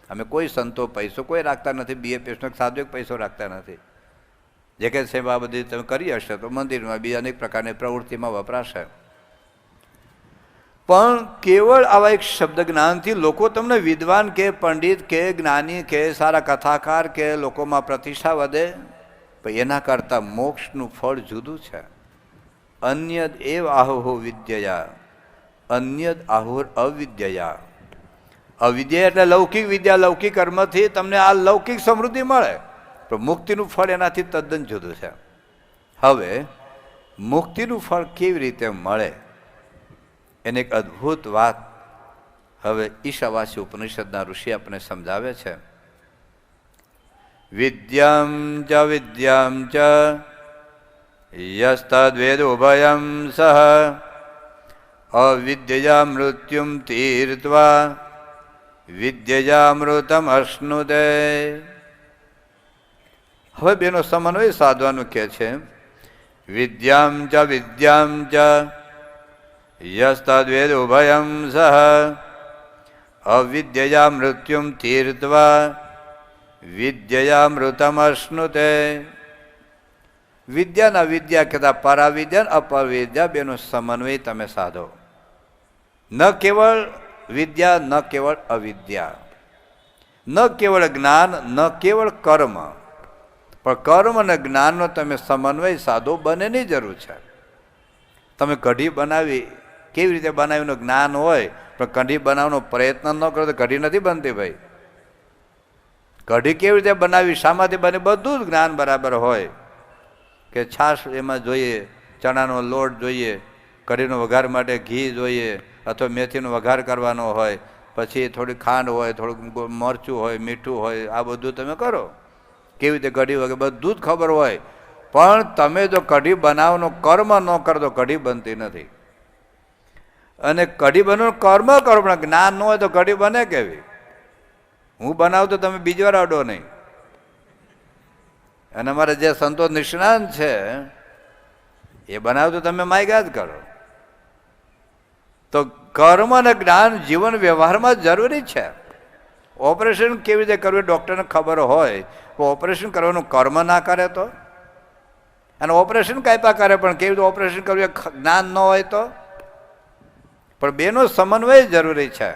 Speaker 1: અમે કોઈ સંતો પૈસો કોઈ રાખતા નથી, BFSનો સાદો એક પૈસો રાખતા નથી. જે કંઈ સેવા બધી તમે કરી હશે તો મંદિરમાં બીજા અનેક પ્રકારની પ્રવૃત્તિમાં વપરાશે. પણ કેવળ આવા એક શબ્દ જ્ઞાનથી લોકો તમને વિદ્વાન કે પંડિત કે જ્ઞાની કે સારા કથાકાર કે લોકોમાં પ્રતિષ્ઠા વધે, પણ એના કરતાં મોક્ષનું ફળ જુદું છે. અન્યદ એવ આહો વિદ્યયા અન્યદ આહુર અવિદ્યયા. અવિદ્યા એટલે લૌકિક વિદ્યા, લૌકિક કર્મથી તમને આ લૌકિક સમૃદ્ધિ મળે, પણ મુક્તિનું ફળ એનાથી તદ્દન જુદું છે. હવે મુક્તિનું ફળ કેવી રીતે મળે એને એક અદ્ભુત વાત હવે ઈશાવાસી ઉપનિષદના ઋષિ આપણને સમજાવે છે. વિદ્યામ ચ યસ્તદ્વેદ ઉભયમ સહ અવિદ્યયા મૃત્યુમ તીર્ત્વા વિદ્યયામૃતમ અશ્નુદે. હવે બેનો સમન્વય સાધવાનું કહે છે. વિદ્યામ ચ યસ્તદ્વેદ ઉભયમ સહ અવિદ્યયા મૃત્યુમ તીર્ત્વા વિદ્યયામૃતમશ્નુતે. વિદ્યાના વિદ્યા કહેતા પરાવિદ્યા અને અપવિદ્યા બેનો સમન્વય તમે સાધો. ન કેવળ વિદ્યા, ન કેવળ અવિદ્યા, ન કેવળ જ્ઞાન, ન કેવળ કર્મ, પણ કર્મ અને જ્ઞાનનો તમે સમન્વય સાધો. બંનેની જરૂર છે. તમે કઢી બનાવી, કેવી રીતે બનાવીનું જ્ઞાન હોય, પણ કઢી બનાવવાનો પ્રયત્ન ન કરો તો કઢી નથી બનતી ભાઈ. કઢી કેવી રીતે બનાવી, શામાંથી બને, બધું જ જ્ઞાન બરાબર હોય કે છાશ એમાં જોઈએ, ચણાનો લોટ જોઈએ, કઢીનો વઘાર માટે ઘી જોઈએ, અથવા મેથીનો વઘાર કરવાનો હોય, પછી થોડી ખાંડ હોય, થોડુંક મરચું હોય, મીઠું હોય, આ બધું તમે કરો. કેવી રીતે કઢી વગેરે બધું જ ખબર હોય, પણ તમે જો કઢી બનાવવાનો કર્મ ન કરો તો કઢી બનતી નથી. અને કઢી બનાવવાનું કર્મ કરો પણ જ્ઞાન ન હોય તો કઢી બને કેવી? હું બનાવું તો તમે બીજી વાર અડો નહીં. અને અમારે જે સંતો નિષ્ણાંત છે એ બનાવ તો તમે માયગા જ કરો. તો કર્મ અને જ્ઞાન જીવન વ્યવહારમાં જરૂરી છે. ઓપરેશન કેવી રીતે કરવું ડૉક્ટરને ખબર હોય, ઓપરેશન કરવાનું કર્મ ના કરે તો, અને ઓપરેશન કાપ્યા કરે પણ કેવી રીતે ઓપરેશન કરવું એ જ્ઞાન ન હોય તો. પણ બેનો સમન્વય જરૂરી છે.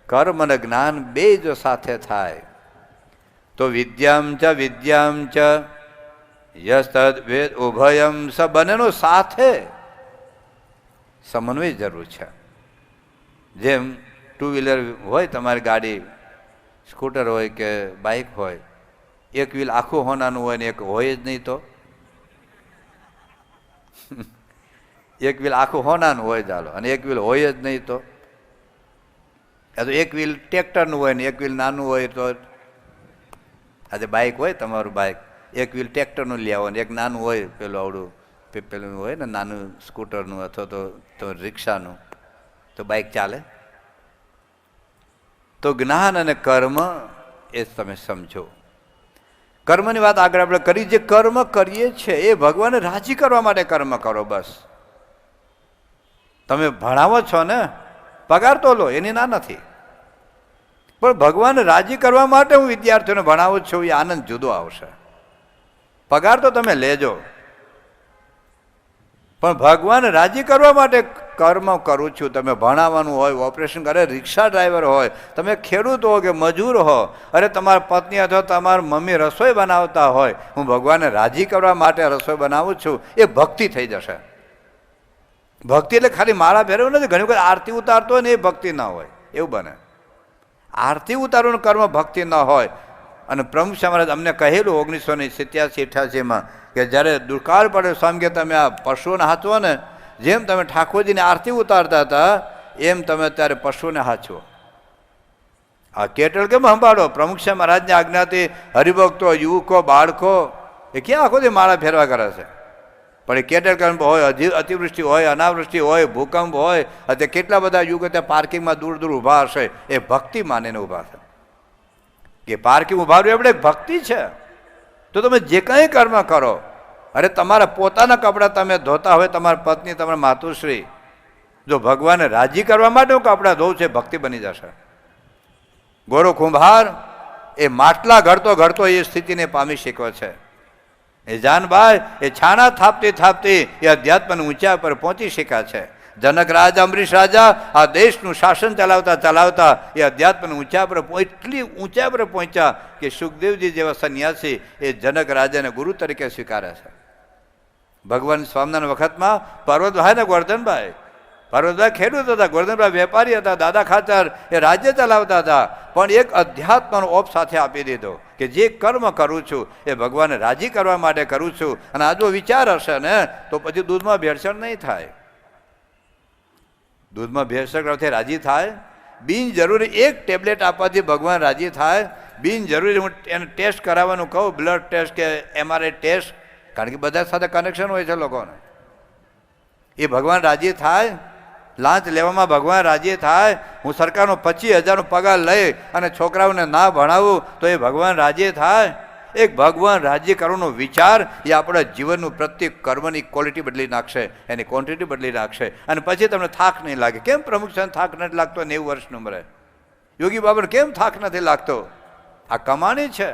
Speaker 1: કર્મ અને જ્ઞાન બે જો સાથે થાય તો વિદ્યામ ચ યસ્તદ વેદ ઉભયમ સ, બંનેનો સાથે સમન્વય જરૂર છે. જેમ ટુ વ્હીલર હોય, તમારી ગાડી, સ્કૂટર હોય કે બાઇક હોય, એક વ્હીલ આખું હોનાનું હોય ને એક હોય જ નહીં તો એક વ્હીલ આખું હોનાનું હોય ચાલો, અને એક વ્હીલ હોય જ નહીં તો એક વ્હીલ ટ્રેક્ટરનું હોય ને એક વ્હીલ નાનું હોય તો. આજે બાઇક હોય, તમારું બાઇક, એક વ્હીલ ટ્રેક્ટરનું લઈ આવો ને એક નાનું હોય, પેલું આવડું પેલું હોય ને નાનું સ્કૂટરનું અથવા તો રિક્ષાનું, તો બાઇક ચાલે? તો જ્ઞાન અને કર્મ એ તમે સમજો. કર્મની વાત આગળ આપણે કરી. જે કર્મ કરીએ છીએ એ ભગવાનને રાજી કરવા માટે કર્મ કરો. બસ તમે ભણાવો છો ને, પગાર તો લો, એની ના નથી, પણ ભગવાન રાજી કરવા માટે હું વિદ્યાર્થીઓને ભણાવું છું, એ આનંદ જુદો આવશે. પગાર તો તમે લેજો, પણ ભગવાન રાજી કરવા માટે કર્મ કરું છું. તમે ભણાવવાનું હોય, ઓપરેશન કરે, રિક્ષા ડ્રાઈવર હોય, તમે ખેડૂત હો કે મજૂર હો, અરે તમારા પત્ની અથવા તમારા મમ્મી રસોઈ બનાવતા હોય, હું ભગવાનને રાજી કરવા માટે રસોઈ બનાવું છું, એ ભક્તિ થઈ જશે. ભક્તિ એટલે ખાલી માળા ફેરવું નથી. ઘણી વખત આરતી ઉતારતો હોય ને એ ભક્તિ ના હોય, એવું બને. આરતી ઉતારવાનું કર્મ ભક્તિ ન હોય. અને પ્રમુખ મહારાજ અમને કહેલું 1987-88માં કે જ્યારે દુકાળ પડે સ્વામી કે તમે આ પશુઓને હાચવો ને, જેમ તમે ઠાકોરજીની આરતી ઉતારતા હતા એમ તમે અત્યારે પશુઓને હાચવો. આ કેટલ કેમ સંભાળો? પ્રમુખ મહારાજની આજ્ઞાથી હરિભક્તો, યુવકો, બાળકો એ ક્યાં આખો દી માળા ફેરવા કરે છે? પણ એ કેટલ હોય, અતિવૃષ્ટિ હોય, અનાવૃષ્ટિ હોય, ભૂકંપ હોય, અત્યારે કેટલા બધા યુગો ત્યાં પાર્કિંગમાં દૂર દૂર ઊભા હશે, એ ભક્તિ માનીને ઊભા છે. કે પાર્કિંગ ઉભા રહ્યું આપણે ભક્તિ છે. તો તમે જે કંઈ કર્મ કરો, અરે તમારા પોતાના કપડાં તમે ધોતા હોય, તમારા પત્ની, તમારા માતુશ્રી, જો ભગવાનને રાજી કરવા માટે હું કપડાં ધોઉં છે, ભક્તિ બની જશે. ગોરો કુંભાર એ માટલા ઘડતો ઘડતો એ સ્થિતિને પામી શક્યો છે. એ જાનભાઈ એ છાણા થાપતી થાપતી એ અધ્યાત્મને ઊંચા પર પહોંચી શક્યા છે. જનક રાજા, અમરીશ રાજા આ દેશનું શાસન ચલાવતા ચલાવતા એ અધ્યાત્મને ઊંચા પર એટલી ઊંચા પર પહોંચ્યા કે સુખદેવજી જેવા સંન્યાસી એ જનક રાજાને ગુરુ તરીકે સ્વીકારે છે. ભગવાન સ્વામિનારાયણ વખતમાં પર્વતભાઈ ને ગોરધનભાઈ, પર્વતભાઈ ખેડૂત હતા, ગોરધનભાઈ વેપારી હતા, દાદા ખાચર એ રાજ્ય ચલાવતા હતા, પણ એક અધ્યાત્મનો ઓપ સાથે આપી દીધો કે જે કર્મ કરું છું એ ભગવાનને રાજી કરવા માટે કરું છું. અને આ જો વિચાર હશે ને તો પછી દૂધમાં ભેળસેળ નહીં થાય. દૂધમાં ભેળસેળ કરવાથી રાજી થાય? બિનજરૂરી એક ટેબ્લેટ આપવાથી ભગવાન રાજી થાય? બિનજરૂરી હું એને ટેસ્ટ કરાવવાનું કહું, બ્લડ ટેસ્ટ કે MRI ટેસ્ટ, કારણ કે બધા સાથે કનેક્શન હોય છે લોકોને, એ ભગવાન રાજી થાય? લાંચ લેવામાં ભગવાન રાજી થાય? હું સરકારનો 25,000નો પગાર લઈ અને છોકરાઓને ના ભણાવું તો એ ભગવાન રાજી થાય? એક ભગવાન રાજી કરવાનો વિચાર એ આપણા જીવનનું પ્રત્યેક કર્મની ક્વોલિટી બદલી નાખશે, એની ક્વોન્ટિટી બદલી નાખશે. અને પછી તમને થાક નહીં લાગે. કેમ પ્રમુખ થાક નથી લાગતો? 90 વર્ષની ઉંમરે યોગી બાબાને કેમ થાક નથી લાગતો? આ કમાણી છે,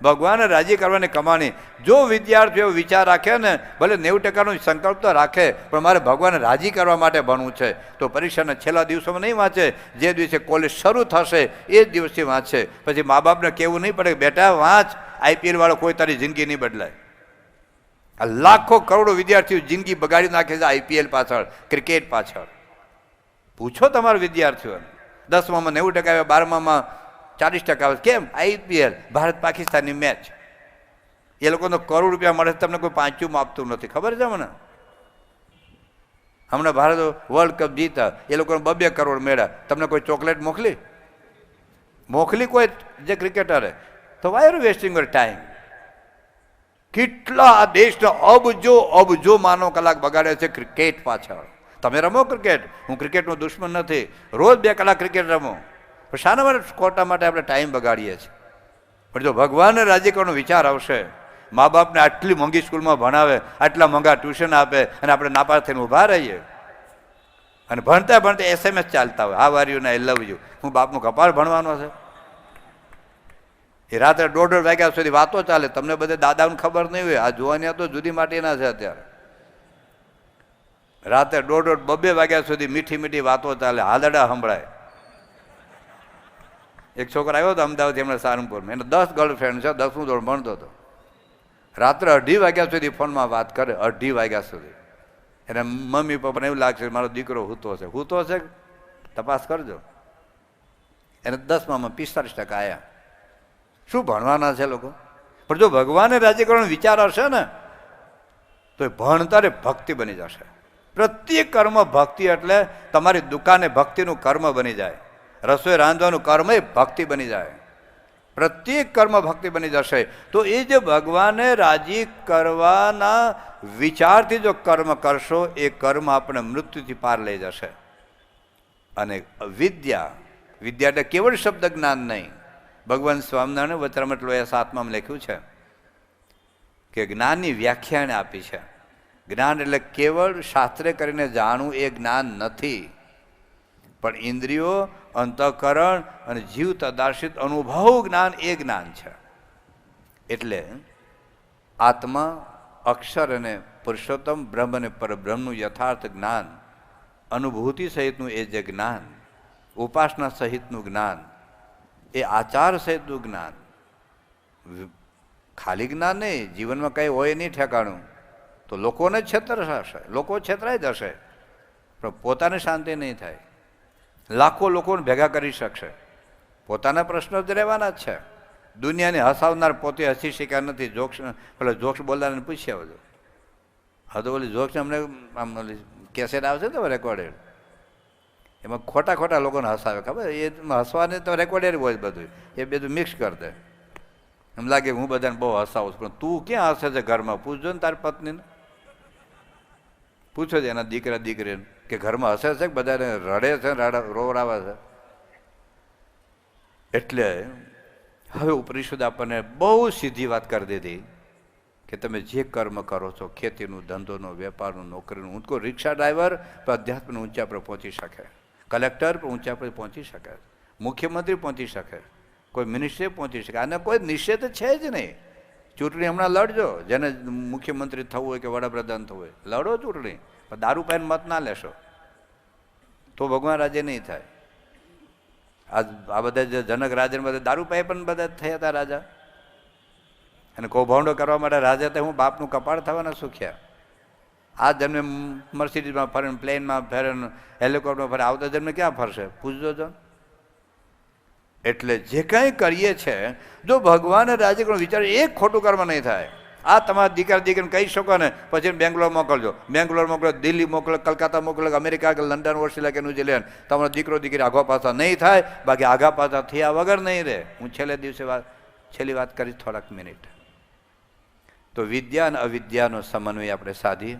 Speaker 1: ભગવાનને રાજી કરવાની કમાણી. જો વિદ્યાર્થીઓ વિચાર રાખે ને, ભલે 90% સંકલ્પ તો રાખે, પણ મારે ભગવાનને રાજી કરવા માટે ભણવું છે, તો પરીક્ષાના છેલ્લા દિવસોમાં નહીં વાંચે. જે દિવસે કોલેજ શરૂ થશે એ જ દિવસથી વાંચશે. પછી મા બાપને કહેવું નહીં પડે કે બેટા વાંચ, IPL વાળો કોઈ તારી જિંદગી નહીં બદલાય. આ લાખો કરોડો વિદ્યાર્થીઓ જિંદગી બગાડી નાખે છે IPL પાછળ, ક્રિકેટ પાછળ. પૂછો તમારા વિદ્યાર્થીઓને. 10માં 90% આવે, 12માં 40% આવે. કેમ? IPL, ભારત પાકિસ્તાનની મેચ. એ લોકોનો કરોડ રૂપિયા મળે, તમને કોઈ પાંચું આપતું નથી. ખબર છે મને? હમણાં ભારત વર્લ્ડ કપ જીતા, એ લોકોને 2 કરોડ મળ્યા. તમને કોઈ ચોકલેટ મોકલી કોઈ જે ક્રિકેટરે? તો why are wasting your time. કેટલા આ દેશના અબજો માનવ કલાક બગાડે છે ક્રિકેટ પાછળ. તમે રમો ક્રિકેટ, હું ક્રિકેટનો દુશ્મન નથી, રોજ 2 કલાક ક્રિકેટ રમો, પણ શાના માટે ખોટા માટે આપણે ટાઈમ બગાડીએ છીએ? પણ જો ભગવાનને રાજી કરવાનો વિચાર આવશે, મા બાપને આટલી મોંઘી સ્કૂલમાં ભણાવે, આટલા મોંઘા ટ્યુશન આપે, અને આપણે નાપાસ થઈને ઊભા રહીએ, અને ભણતા ભણતા SMS ચાલતા હોય, હાવ આર યુ ને આઈ લવ યુ. હું બાપનું કપાળ ભણવાનો છે? એ રાત્રે 1:30 વાગ્યા સુધી વાતો ચાલે. તમને બધે દાદાને ખબર નહીં હોય, આ જોવાની તો જુદી માટીના છે. અત્યારે રાત્રે 1:30 2 વાગ્યા સુધી મીઠી મીઠી વાતો ચાલે, હાલડા સંભળાય. એક છોકરો આવ્યો હતો અમદાવાદથી, હમણાં સારંગપુરમાં. એને 10 ગર્લફ્રેન્ડ છે, 10મું ધોરણ ભણતો હતો. રાત્રે 2:30 વાગ્યા સુધી ફોનમાં વાત કરે, 2:30 વાગ્યા સુધી. એને મમ્મી પપ્પાને એવું લાગશે મારો દીકરો હૂતો છે, તપાસ કરજો. એને 10માં 45% આવ્યા. શું ભણવાના છે લોકો? પણ જો ભગવાનને રાજી કરવાનો વિચાર હશે ને, તો એ ભણતરે ભક્તિ બની જશે. પ્રત્યેક કર્મ ભક્તિ, એટલે તમારી દુકાને ભક્તિનું કર્મ બની જાય, રસોઈ રાંધવાનું કર્મ એ ભક્તિ બની જાય, પ્રત્યેક કર્મ ભક્તિ બની જશે. તો એ જે ભગવાનને રાજી કરવાના વિચારથી જો કર્મ કરશો, એ કર્મ આપણે મૃત્યુથી પાર લઈ જશે. અને વિદ્યા એટલે કેવળ શબ્દ જ્ઞાન નહીં. ભગવાન સ્વામિનારાયણ વચરામૃત લોયા 7માં લખ્યું છે કે જ્ઞાનની વ્યાખ્યા એને આપી છે. જ્ઞાન એટલે કેવળ શાસ્ત્રે કરીને જાણવું એ જ્ઞાન નથી, પણ ઇન્દ્રિયો, અંતઃકરણ અને જીવ તદાર્શિત અનુભવ જ્ઞાન એ જ્ઞાન છે. એટલે આત્મા, અક્ષર અને પુરુષોત્તમ બ્રહ્મ અને પરબ્રહ્મનું યથાર્થ જ્ઞાન, અનુભૂતિ સહિતનું એ જે જ્ઞાન, ઉપાસના સહિતનું જ્ઞાન, એ આચાર સહિતનું જ્ઞાન. ખાલી જ્ઞાન નહીં, જીવનમાં કંઈ હોય નહીં ઠેકાણું, તો લોકોને છેતરાશે, લોકો છેતરાઈ જશે, પણ પોતાને શાંતિ નહીં થાય. લાખો લોકોને ભેગા કરી શકશે, પોતાના પ્રશ્નો જ રહેવાના જ છે. દુનિયાને હસાવનાર પોતે હસી શક્યા નથી. જોક્સ બોલનારને પૂછી આવજો. હા તો ઓલી જોક્સ અમને આમ કેસેટ આવશે તો રેકોર્ડેડ, એમાં ખોટા લોકોને હસાવે. ખબર? એ હસવાને તો રેકોર્ડેડ હોય બધું, એ બધું મિક્સ કરી દે. એમ લાગે હું બધાને બહુ હસાવું છું, પણ તું ક્યાં હસે છે ઘરમાં? પૂછજો ને તારી પત્નીને, પૂછો છે એના દીકરા દીકરીને કે ઘરમાં હસે છે, બધાને રડે છે, રોવરાવે છે. એટલે હવે ઉપનિષદ આપણને બહુ સીધી વાત કરી દીધી કે તમે જે કર્મ કરો છો, ખેતીનું, ધંધોનો, વેપારનું, નોકરીનું, ઊંચકો રિક્ષા ડ્રાઈવર પણ અધ્યાત્મના ઊંચા પર પહોંચી શકે, કલેક્ટર પણ ઊંચા પર પહોંચી શકે, મુખ્યમંત્રી પહોંચી શકે, કોઈ મિનિસ્ટ્રી પહોંચી શકે. આને કોઈ નિશ્ચય તો છે જ નહીં. ચૂંટણી હમણાં લડજો, જેને મુખ્યમંત્રી થવું હોય કે વડાપ્રધાન થવું હોય, લડો ચૂંટણી, પણ દારૂ પાઈને મત ના લેશો તો ભગવાન રાજી નહીં થાય. આ બધા જે જનક રાજા બધા દારૂ પાઈ પણ બધા થયા હતા રાજા, અને કૌભાંડો કરવા માટે રાજા હતા. હું બાપનું કપાળ થવાના સુખ્યા. આ જન્મે મર્સિડીઝમાં ફરે, પ્લેનમાં ફરે, હેલિકોપ્ટરમાં ફરે, આવતા જન્મે ક્યાં ફરશે? પૂછજો જો. એટલે જે કંઈ કરીએ છે, જો ભગવાને રાજી કરવાનો વિચાર, એક ખોટું કર્મ નહીં થાય. આ તમારા દીકરીને કહી શકો ને, પછી બેંગ્લોર મોકલજો, બેંગ્લોર મોકલો, દિલ્હી મોકલો, કલકત્તા મોકલો, અમેરિકા કે લંડન, ઓસ્ટ્રેલિયા કે ન્યુઝીલેન્ડ, તમારો દીકરી આઘા પાછા નહીં થાય. બાકી આઘા પાછા થયા વગર નહીં રહે. હું છેલ્લી વાત કરીશ થોડાક મિનિટ. તો વિદ્યા અને અવિદ્યાનો સમન્વય આપણે સાધીએ,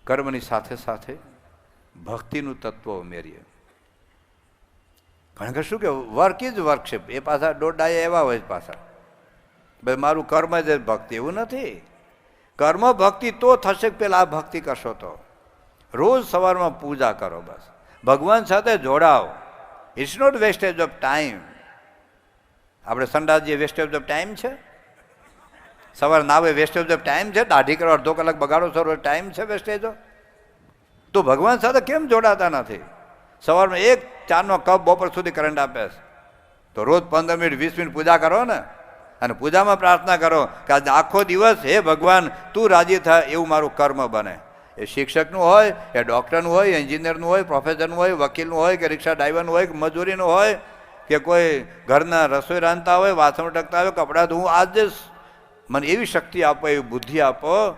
Speaker 1: કર્મની સાથે સાથે ભક્તિનું તત્વ ઉમેરીએ. કારણ કે શું કે વર્ક ઇઝ વર્કશીપ, એ પાછા દોડાયા એવા હોય પાછા, ભાઈ મારું કર્મ જ ભક્તિ, એવું નથી. કર્મ ભક્તિ તો થશે પેલા આ ભક્તિ કરશો તો. રોજ સવારમાં પૂજા કરો, બસ ભગવાન સાથે જોડાઓ. It's not wastage of time. આપણે સંડાસ જે વેસ્ટેજ ઓફ ટાઈમ છે, સવારે નાવે વેસ્ટેજ ઓફ ટાઈમ છે, દાઢી કરવા અડધો કલાક બગાડો સર ટાઈમ છે વેસ્ટેજો. તો ભગવાન સાથે કેમ જોડાતા નથી? સવારમાં એક ચાનો કપ બપોર સુધી કરંટ આપે છે, તો રોજ 15 મિનિટ 20 મિનિટ પૂજા કરો ને, અને પૂજામાં પ્રાર્થના કરો કે આજે આખો દિવસ હે ભગવાન તું રાજી થાય એવું મારું કર્મ બને. એ શિક્ષકનું હોય, એ ડૉક્ટરનું હોય, એન્જિનિયરનું હોય, પ્રોફેસરનું હોય, વકીલનું હોય, કે રિક્ષા ડ્રાઈવરનું હોય, કે મજૂરીનું હોય, કે કોઈ ઘરના રસોઈ રાંધતા હોય, વાસણ ટકતા હોય, કપડાં ધોવું, આજે મને એવી શક્તિ આપો, એવી બુદ્ધિ આપો,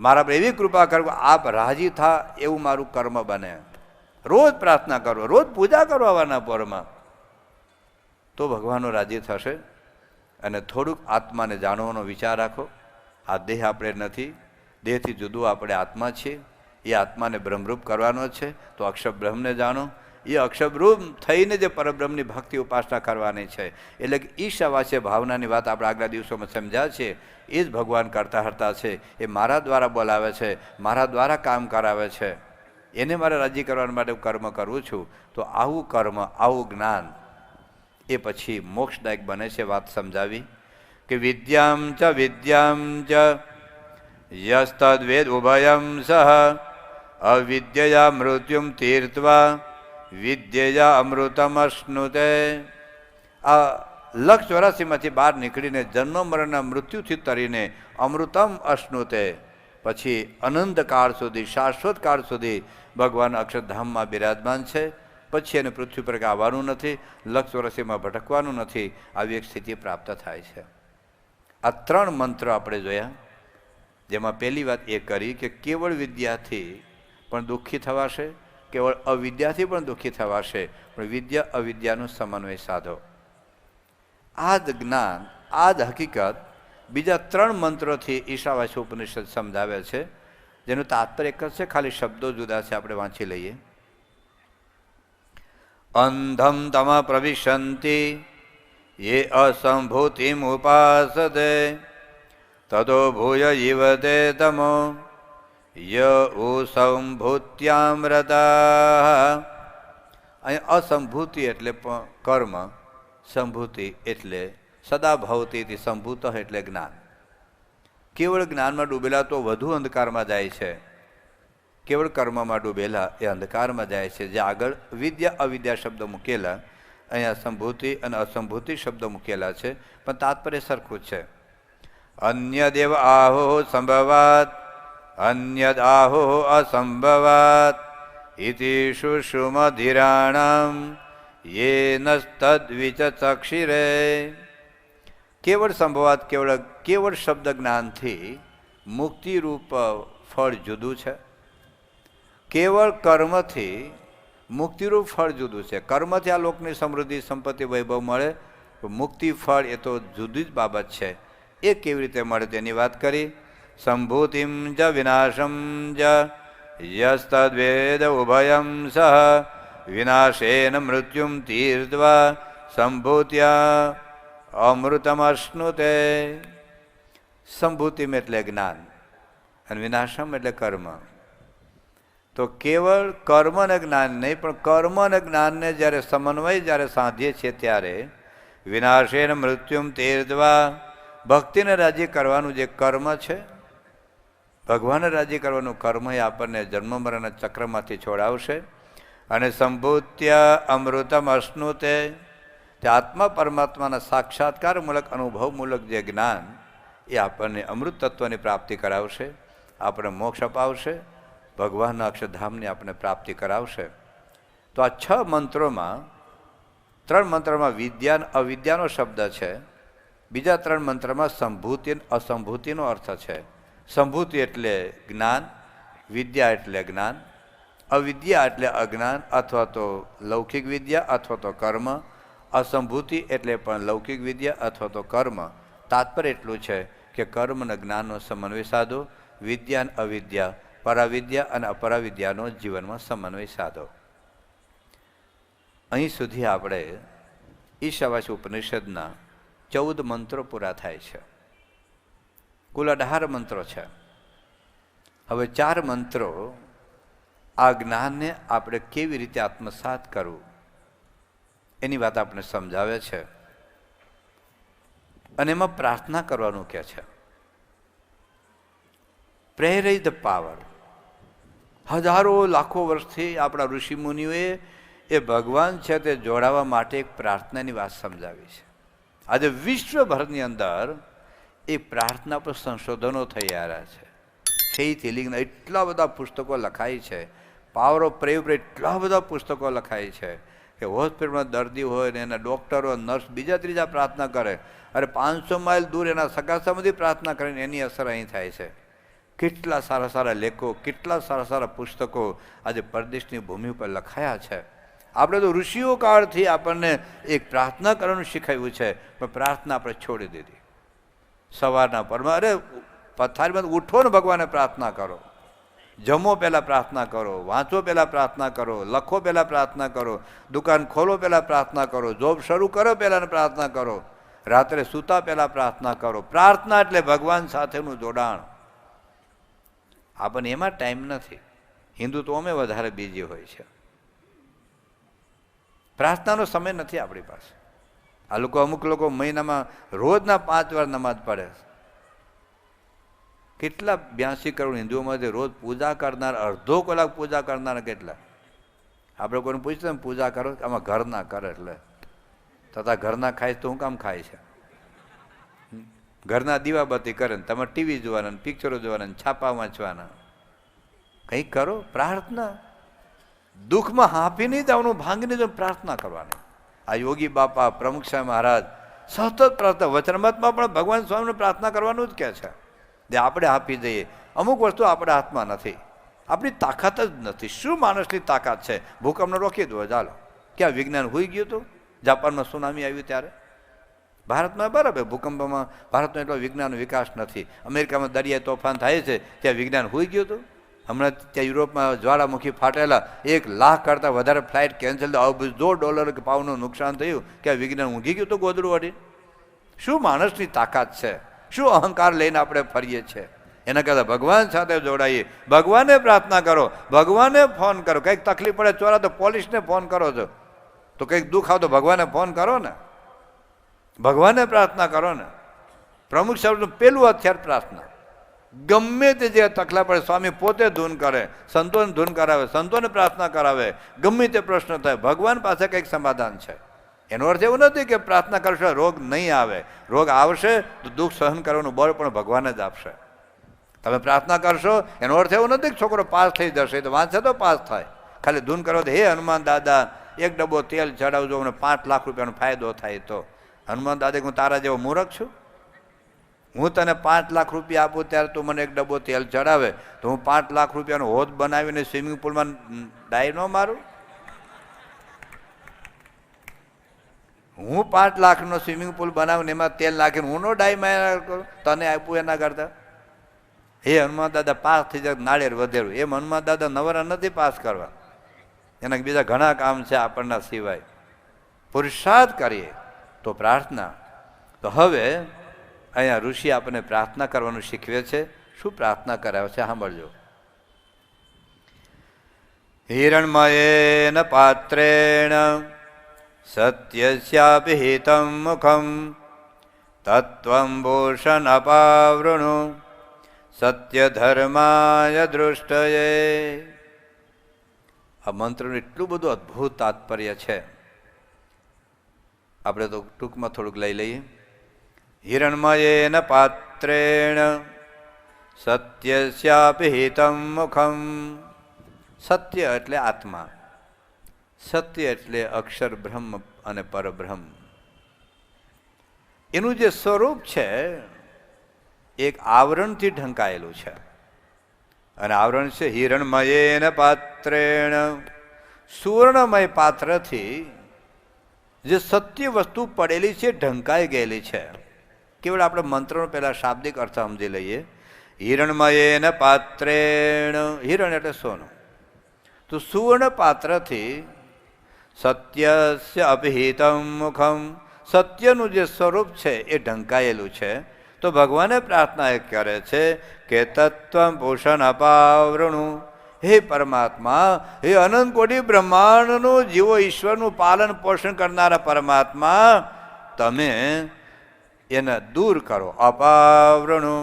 Speaker 1: મારા પર એવી કૃપા કરો, આપ રાજી થા એવું મારું કર્મ બને. રોજ પ્રાર્થના કરો, રોજ પૂજા કરો આવવાના પોરમાં, તો ભગવાનનો રાજી થશે. અને થોડુંક આત્માને જાણવાનો વિચાર રાખો. આ દેહ આપણે નથી, દેહથી જુદું આપણે આત્મા છીએ. એ આત્માને બ્રહ્મરૂપ કરવાનો છે, તો અક્ષર બ્રહ્મને જાણો. એ અક્ષરરૂપ થઈને જે પરબ્રહ્મની ભક્તિ ઉપાસના કરવાની છે. એટલે કે ઈશાવાસ્ય ભાવનાની વાત આપણે આગલા દિવસોમાં સમજ્યા છે. એ જ ભગવાન કરતા હરતા છે. એ મારા દ્વારા બોલાવે છે, મારા દ્વારા કામ કરાવે છે. એને મારે રાજી કરવા માટે કર્મ કરું છું. તો આવું કર્મ, આવું જ્ઞાન એ પછી મોક્ષદાયક બને છે. વાત સમજાવી કે વિદ્યામ ચ યસ્તદ્વેદ ઉભયમ સહ અવિદ્યયા મૃત્યુમ તીર્થવા વિદ્યયા અમૃતમ અશ્નુતે. આ 184માંથી બહાર નીકળીને જન્મ મરણના મૃત્યુથી તરીને અમૃતમ અશ્નુતે, પછી અનંતકાળ સુધી, શાશ્વત કાળ સુધી ભગવાન અક્ષરધામમાં બિરાજમાન છે. પછી એને પૃથ્વી પર આવવાનું નથી, 184માં ભટકવાનું નથી. આવી એક સ્થિતિ પ્રાપ્ત થાય છે. આ 3 મંત્રો આપણે જોયા, જેમાં પહેલી વાત એ કરી કે કેવળ વિદ્યાથી પણ દુઃખી થવાશે, કેવળ અવિદ્યાથી પણ દુઃખી થવાશે, પણ વિદ્યા અવિદ્યાનો સમન્વય સાધો. આ જ જ્ઞાન, આ જ હકીકત બીજા 3 મંત્રોથી ઈશાવાસ્ય ઉપનિષદ સમજાવે છે, જેનું તાત્પર્ય એક જ છે, ખાલી શબ્દો જુદા છે. આપણે વાંચી લઈએ. અંધમ તમ પ્રવિશંતિ યે અસંભૂતિમ ઉપાસતે તદો ભૂય જીવતે તમો ય ઉસંભૂત્યામ્રતા. અહીં અસંભૂતિ એટલે કર્મ, સંભૂતિ એટલે સદા ભવતી, સંભૂત એટલે જ્ઞાન. કેવળ જ્ઞાનમાં ડૂબેલા તો વધુ અંધકારમાં જાય છે, કેવળ કર્મમાં ડૂબેલા એ અંધકારમાં જાય છે. જે આગળ વિદ્યા અવિદ્યા શબ્દ મૂકેલા, અહીંયા સંભૂતિ અને અસંભૂતિ શબ્દ મૂકેલા છે, પણ તાત્પર્ય સરખું છે. અન્યદેવ આહો સંભવાત અન્યદ આહો અસંભવાત ઇતિ સુષુમધિરાણામ યેનસ્તદ્વિચક્ષિરે. કેવળ સંભવાત, કેવળ શબ્દ જ્ઞાનથી મુક્તિરૂપ ફળ જુદું છે. કેવળ કર્મથી મુક્તિરૂપ ફળ જુદું છે. કર્મથી આ લોકની સમૃદ્ધિ, સંપત્તિ, વૈભવ મળે, મુક્તિ ફળ એ તો જુદી જ બાબત છે. એ કેવી રીતે મળે તેની વાત કરી. સંભૂતિમ જ વિનાશમ જ યસ્તદ્વેદ ઉભયમ સહ વિનાશેન મૃત્યુમ તીર્થવા સંભૂત્યા અમૃતમ અશ્નુતે. સંભૂતિમ એટલે જ્ઞાન અને વિનાશમ એટલે કર્મ. તો કેવળ કર્મ અને જ્ઞાન નહીં, પણ કર્મ અને જ્ઞાનને જ્યારે સમન્વય જ્યારે સાધીએ છીએ ત્યારે વિનાશેન મૃત્યુમ તીર્થવા, ભક્તિને રાજી કરવાનું જે કર્મ છે, ભગવાનને રાજી કરવાનું કર્મ એ આપણને જન્મ મરણના ચક્રમાંથી છોડાવશે. અને સંભૂત્ય અમૃતમ અશ્નુતે, તે આત્મા પરમાત્માના સાક્ષાત્કારમૂલક અનુભવમૂલક જે જ્ઞાન એ આપણને અમૃત તત્વની પ્રાપ્તિ કરાવશે, આપણે મોક્ષ અપાવશે, ભગવાનના અક્ષરધામની આપણે પ્રાપ્તિ કરાવશે. તો આ 6 મંત્રોમાં 3 મંત્રમાં વિદ્યા અને અવિદ્યાનો શબ્દ છે, બીજા 3 મંત્રમાં સંભૂતિ અને અસંભૂતિનો અર્થ છે. સંભૂતિ એટલે જ્ઞાન, વિદ્યા એટલે જ્ઞાન, અવિદ્યા એટલે અજ્ઞાન અથવા તો લૌકિક વિદ્યા અથવા તો કર્મ, અસંભૂતિ એટલે પણ લૌકિક વિદ્યા અથવા તો કર્મ. તાત્પર્ય એટલું છે કે કર્મ અને જ્ઞાનનો સમન્વય સાધો, વિદ્યા અને અવિદ્યા, પરાવિદ્યા અને અપરાવિદ્યાનો જીવનમાં સમન્વય સાધો. અહીં સુધી આપણે ઈશાવાસ્ય ઉપનિષદના 14 મંત્રો પૂરા થાય છે. કુલ 18 મંત્રો છે. હવે 4 મંત્રો આ જ્ઞાનને આપણે કેવી રીતે આત્મસાત કરવું એની વાત આપણે સમજાવે છે. અને એમાં પ્રાર્થના કરવાનું કહે છે. Prayer is the power. હજારો લાખો વર્ષથી આપણા ઋષિમુનિઓએ એ ભગવાન છે તે જોડાવા માટે એક પ્રાર્થનાની વાત સમજાવી છે. આજે વિશ્વભરની અંદર એ પ્રાર્થના પર સંશોધનો થઈ રહ્યા છે. ફેઇથ હિલિંગના એટલા બધા પુસ્તકો લખાય છે. પાવર ઓફ પ્રેયર પર એટલા બધા પુસ્તકો લખાય છે કે હોસ્પિટલમાં દર્દી હોય ને એના ડૉક્ટરો નર્સ બીજા ત્રીજા પ્રાર્થના કરે, અરે 500 માઇલ દૂર એના સગાસામાંથી પ્રાર્થના કરીને એની અસર અહીં થાય છે. કેટલા સારા સારા લેખો, કેટલા સારા સારા પુસ્તકો આજે પરદેશની ભૂમિ ઉપર લખાયા છે. આપણે તો ઋષિઓ કાળથી આપણને એક પ્રાર્થના કરવાનું શીખાવ્યું છે, પણ પ્રાર્થના આપણે છોડી દીધી. સવારના પરમાં અરે પથારીમાં ઉઠો ને ભગવાને પ્રાર્થના કરો, જમો પહેલાં પ્રાર્થના કરો, વાંચો પહેલાં પ્રાર્થના કરો, લખો પહેલાં પ્રાર્થના કરો, દુકાન ખોલો પહેલાં પ્રાર્થના કરો, જોબ શરૂ કરો પહેલાં પ્રાર્થના કરો, રાત્રે સૂતા પહેલાં પ્રાર્થના કરો. પ્રાર્થના એટલે ભગવાન સાથેનું જોડાણ. આપણને એમાં ટાઈમ નથી. હિન્દુ તો અમે વધારે બીજી હોય છે. પ્રાર્થનાનો સમય નથી આપણી પાસે. આ લોકો અમુક લોકો મહિનામાં રોજના 5 વાર નમાજ પડે. કેટલા 82 કરોડ હિન્દુઓમાંથી રોજ પૂજા કરનાર, અડધો કલાક પૂજા કરનાર કેટલા? આપણે કોઈને પૂછીએ ને પૂજા કરો, આમાં ઘરના કરે એટલે તથા ઘરના ખાય તો હું કામ ખાય છે? ઘરના દીવાબત્તી કરે ને તમે ટીવી જોવાના, પિક્ચરો જોવાના, છાપા વાંચવાના. કંઈક કરો. પ્રાર્થના દુઃખમાં હાંફી નહીં જવાનું, ભાંગીને જ પ્રાર્થના કરવાની. આ યોગી બાપા, પ્રમુખ સાહેબ મહારાજ સતત પ્રાર્થના, વચનામૃતમાં પણ ભગવાન સ્વામીને પ્રાર્થના કરવાનું જ કહે છે. જે આપણે આપી દઈએ. અમુક વસ્તુ આપણા હાથમાં નથી, આપણી તાકાત જ નથી. શું માણસની તાકાત છે? ભૂકંપને રોકી દો, ચાલો. ક્યાં વિજ્ઞાન હોઈ ગયું હતું? જાપાનમાં સુનામી આવ્યું ત્યારે ભારતમાં બરાબર ભૂકંપમાં ભારતનો એટલો વિજ્ઞાનનો વિકાસ નથી. અમેરિકામાં દરિયાઈ તોફાન થાય છે, ત્યાં વિજ્ઞાન હોઈ ગયું હતું. હમણાં ત્યાં યુરોપમાં જ્વાળામુખી ફાટેલા 1 લાખ કરતાં વધારે ફ્લાઇટ કેન્સલ, $1,000 કે પાઉનું નુકસાન થયું. ક્યાં વિજ્ઞાન ઊંઘી ગયું હતું ગોદડું વાળી? શું માણસની તાકાત છે? શું અહંકાર લઈને આપણે ફરીએ છીએ? એના કરતાં ભગવાન સાથે જોડાઈએ, ભગવાને પ્રાર્થના કરો, ભગવાને ફોન કરો. કંઈક તકલીફ પડે ચોરા તો પોલીસને ફોન કરો છો, તો કંઈક દુઃખ આવે તો ભગવાને ફોન કરો ને, ભગવાને પ્રાર્થના કરો ને. પ્રમુખ સાહેબનું પહેલું હથિયાર પ્રાર્થના. ગમે તે જે તકલીફ પડે સ્વામી પોતે ધૂન કરે, સંતોને ધૂન કરાવે, સંતોને પ્રાર્થના કરાવે. ગમે તે પ્રશ્ન થાય ભગવાન પાસે કંઈક સમાધાન છે. એનો અર્થ એવું નથી કે પ્રાર્થના કરશો રોગ નહીં આવે. રોગ આવશે તો દુઃખ સહન કરવાનું બળ પણ ભગવાન જ આપશે. તમે પ્રાર્થના કરશો એનો અર્થ એવું નથી કે છોકરો પાસ થઈ જશે, તો વાંચે તો પાસ થાય. ખાલી ધૂન કરો તો હે હનુમાન દાદા 1 ડબ્બો તેલ ચડાવજો, મને 5 લાખ રૂપિયાનો ફાયદો થાય. તો હનુમાન દાદા હું તારા જેવો મૂર્ખ છું? હું તને 5 લાખ રૂપિયા આપું ત્યારે તું મને 1 ડબ્બો તેલ ચડાવે તો હું 5 લાખ રૂપિયાનો હોદ બનાવીને સ્વિમિંગ પુલમાં ડાય ન મારું? હું 5 લાખનો સ્વિમિંગ પુલ બનાવીને એમાં તેલ નાખીને હું નો ડાય માર્યા કરું તને આપ્યું એના કરતા? હે હનુમાન દાદા પાસ થઈ જાય નાળિયેર વધેરું. એમ હનુમાન દાદા નવરા નથી પાસ કરવા, એના બીજા ઘણા કામ છે આપણના સિવાય. પુરુષાર્થ કરીએ તો પ્રાર્થના. તો હવે અહીંયા ઋષિ આપણને પ્રાર્થના કરવાનું શીખવે છે. શું પ્રાર્થના કરાવે છે સાંભળજો. હિરણમયેન પાત્રેણ સત્યસ્યાપિહિતં મુખં તત્વં ભૂષણ અપાવૃણુ સત્ય ધર્માય દૃષ્ટયે. આ મંત્રનું એટલું બધું અદ્ભુત તાત્પર્ય છે, આપણે તો ટૂંકમાં થોડુંક લઈ લઈએ. હિરણમયેન પાત્રેણ સત્યસ્યાપિહિતં મુખં. સત્ય એટલે આત્મા, સત્ય એટલે અક્ષર બ્રહ્મ અને પરબ્રહ્મ. એનું જે સ્વરૂપ છે એક આવરણથી ઢંકાયેલું છે, અને આવરણ છે હિરણમયેન પાત્રેણ. સુવર્ણમય પાત્રથી જે સત્ય વસ્તુ પડેલી છે ઢંકાઈ ગયેલી છે. કેવળ આપણે મંત્રનો પહેલાં શાબ્દિક અર્થ સમજી લઈએ. હિરણમયેન પાત્રેણ, હિરણ એટલે સોનું, તો સુવર્ણ પાત્રથી સત્યસ્ય અપિહિતં મુખમ, સત્યનું જે સ્વરૂપ છે એ ઢંકાયેલું છે. તો ભગવાને પ્રાર્થના એ કરે છે કે તત્વં ભૂષણ અપાવૃણુ. હે પરમાત્મા, હે અનંત કોટી બ્રહ્માંડનું જીવો ઈશ્વરનું પાલન પોષણ કરનારા પરમાત્મા, તમે એને દૂર કરો. અપાવૃણુ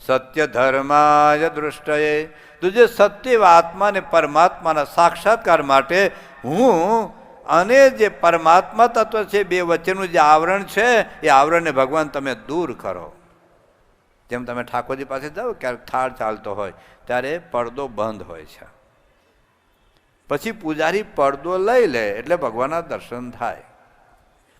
Speaker 1: સત્ય ધર્માય દૃષ્ટયે. તો જે સત્ય આત્મા ને પરમાત્માના સાક્ષાત્કાર માટે હું અને જે પરમાત્મા તત્વ છે બે વચ્ચેનું જે આવરણ છે એ આવરણને ભગવાન તમે દૂર કરો. જેમ તમે ઠાકોરજી પાસે જાઓ ક્યારેક થાળ ચાલતો હોય ત્યારે પડદો બંધ હોય છે, પછી પૂજારી પડદો લઈ લે એટલે ભગવાનના દર્શન થાય.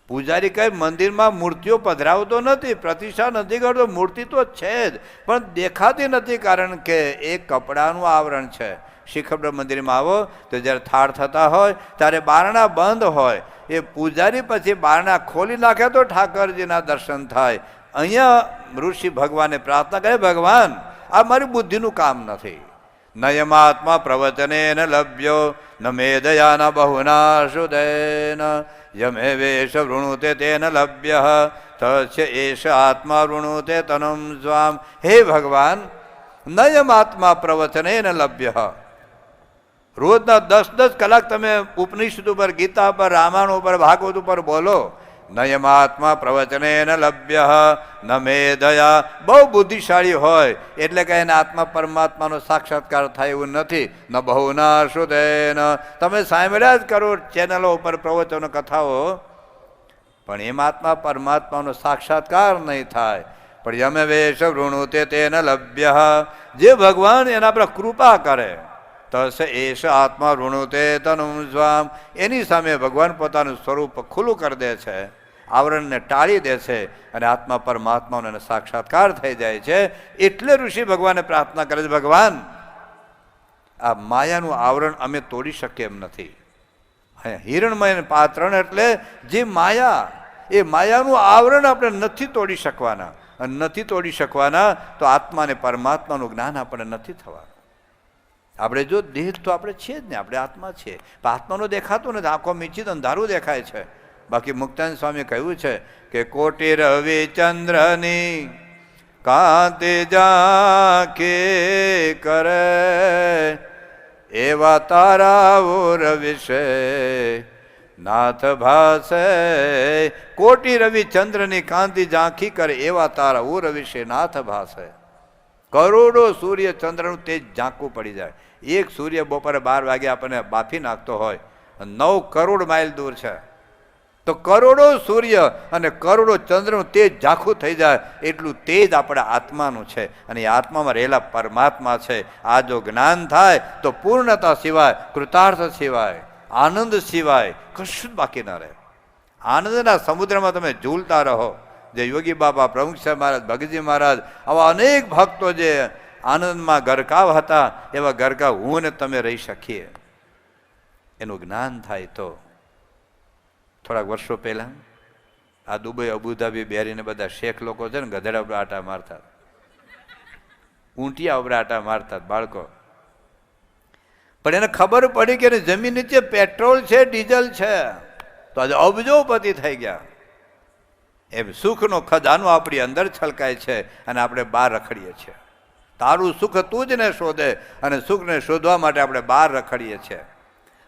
Speaker 1: પૂજારી કઈ મંદિરમાં મૂર્તિઓ પધરાવતો નથી, પ્રતિષ્ઠા નથી કરતો, મૂર્તિ તો છે જ પણ દેખાતી નથી, કારણ કે એ કપડાનું આવરણ છે. શિખર મંદિરમાં આવો તો જ્યારે થાળ થતા હોય ત્યારે બારણા બંધ હોય, એ પૂજારી પછી બારણા ખોલી નાખે તો ઠાકરજીના દર્શન થાય. અહીંયા ઋષિ ભગવાને પ્રાર્થના કરે, ભગવાન આ મારી બુદ્ધિનું કામ નથી. નયમાત્મા પ્રવચને ન લભ્યો ન મેદયા બહુના શુદેન યમે વેશ વૃણુતે તેન લભ્ય તસ્ય એષ આત્મા વૃણુતે તનમ સ્વામ. હે ભગવાન, નયમાત્મા પ્રવચને ન લભ્ય. રોજના 10-10 કલાક તમે ઉપનિષદ ઉપર, ગીતા પર, રામાયણ ઉપર, ભાગવત ઉપર બોલો. નયમાત્મા પ્રવચને ન લભ્ય ન મેદયા. બહુ બુદ્ધિશાળી હોય એટલે કે એને આત્મા પરમાત્માનો સાક્ષાત્કાર થાય એવું નથી. ન બહુના શુદેન. તમે સાંભળ્યા જ કરો ચેનલો ઉપર પ્રવચનો, કથાઓ, પણ એમ આત્મા પરમાત્માનો સાક્ષાત્કાર નહીં થાય. પણ યમે વેશ વૃણુતે તેન લભ્ય. જે ભગવાન એના પર કૃપા કરે તસ એષ આત્મા વૃણુતે તનુમ સ્વામ. એની સામે ભગવાન પોતાનું સ્વરૂપ ખુલ્લું કરી દે છે, આવરણને ટાળી દે છે અને આત્મા પરમાત્માનો સાક્ષાત્કાર થઈ જાય છે. એટલે ઋષિ ભગવાને પ્રાર્થના કરે છે, ભગવાન આ માયાનું આવરણ અમે તોડી શકીએ એમ નથી. હિરણમય પાત્રણ એટલે જે માયા, એ માયાનું આવરણ આપણે નથી તોડી શકવાના. અને નથી તોડી શકવાના તો આત્મા અને પરમાત્માનું જ્ઞાન આપણે નથી થવાનું. આપણે જો દેહ તો આપણે છીએ જ ને, આપણે આત્મા છીએ, પણ આત્માનો દેખાતું નથી, આંખો મીચી અંધારું દેખાય છે. બાકી મુક્તાનંદ સ્વામીએ કહ્યું છે કે કોટી રવિ ચંદ્રની કાંતિ ઝાંખે કરે એવા તારાઓર વિશે નાથ ભાસે. કોટી રવિ ચંદ્રની કાંતિ ઝાંખી કરે એવા તારાઓર વિશે નાથ ભાસે. કરોડો સૂર્ય ચંદ્રનું તેજ ઝાંખું પડી જાય. એક સૂર્ય બપોરે 12 વાગે આપણને બાફી નાખતો હોય, 9 કરોડ માઇલ દૂર છે, તો કરોડો સૂર્ય અને કરોડો ચંદ્રનું તેજ ઝાંખું થઈ જાય એટલું તેજ આપણા આત્માનું છે અને એ આત્મામાં રહેલા પરમાત્મા છે. આ જો જ્ઞાન થાય તો પૂર્ણતા સિવાય, કૃતાર્થ સિવાય, આનંદ સિવાય કશું જ બાકી ન રહે. આનંદના સમુદ્રમાં તમે ઝૂલતા રહો. જે યોગી બાબા, પ્રમુખ સાહેબ મહારાજ, ભગતજી મહારાજ, આવા અનેક ભક્તો જે આનંદમાં ગરકાવ હતા, એવા ગરકાવ હું ને તમે રહી શકીએ. એનું જ્ઞાન થાય તો. થોડાક વર્ષો પહેલા આ દુબઈ, અબુધાબી, બેરીને બધા શેખ લોકો છે ને, ગધેડા ઉપર આટા મારતા, ઊંટિયા ઉપર આટા મારતા બાળકો. પણ એને ખબર પડી કે જમીન નીચે પેટ્રોલ છે, ડીઝલ છે, તો આજે અબજોપતિ થઈ ગયા. એમ સુખનો ખજાનો આપણી અંદર છલકાય છે અને આપણે બહાર રખડીએ છીએ. તારું સુખ તું જ ને શોધે અને સુખને શોધવા માટે આપણે બહાર રખડીએ છીએ.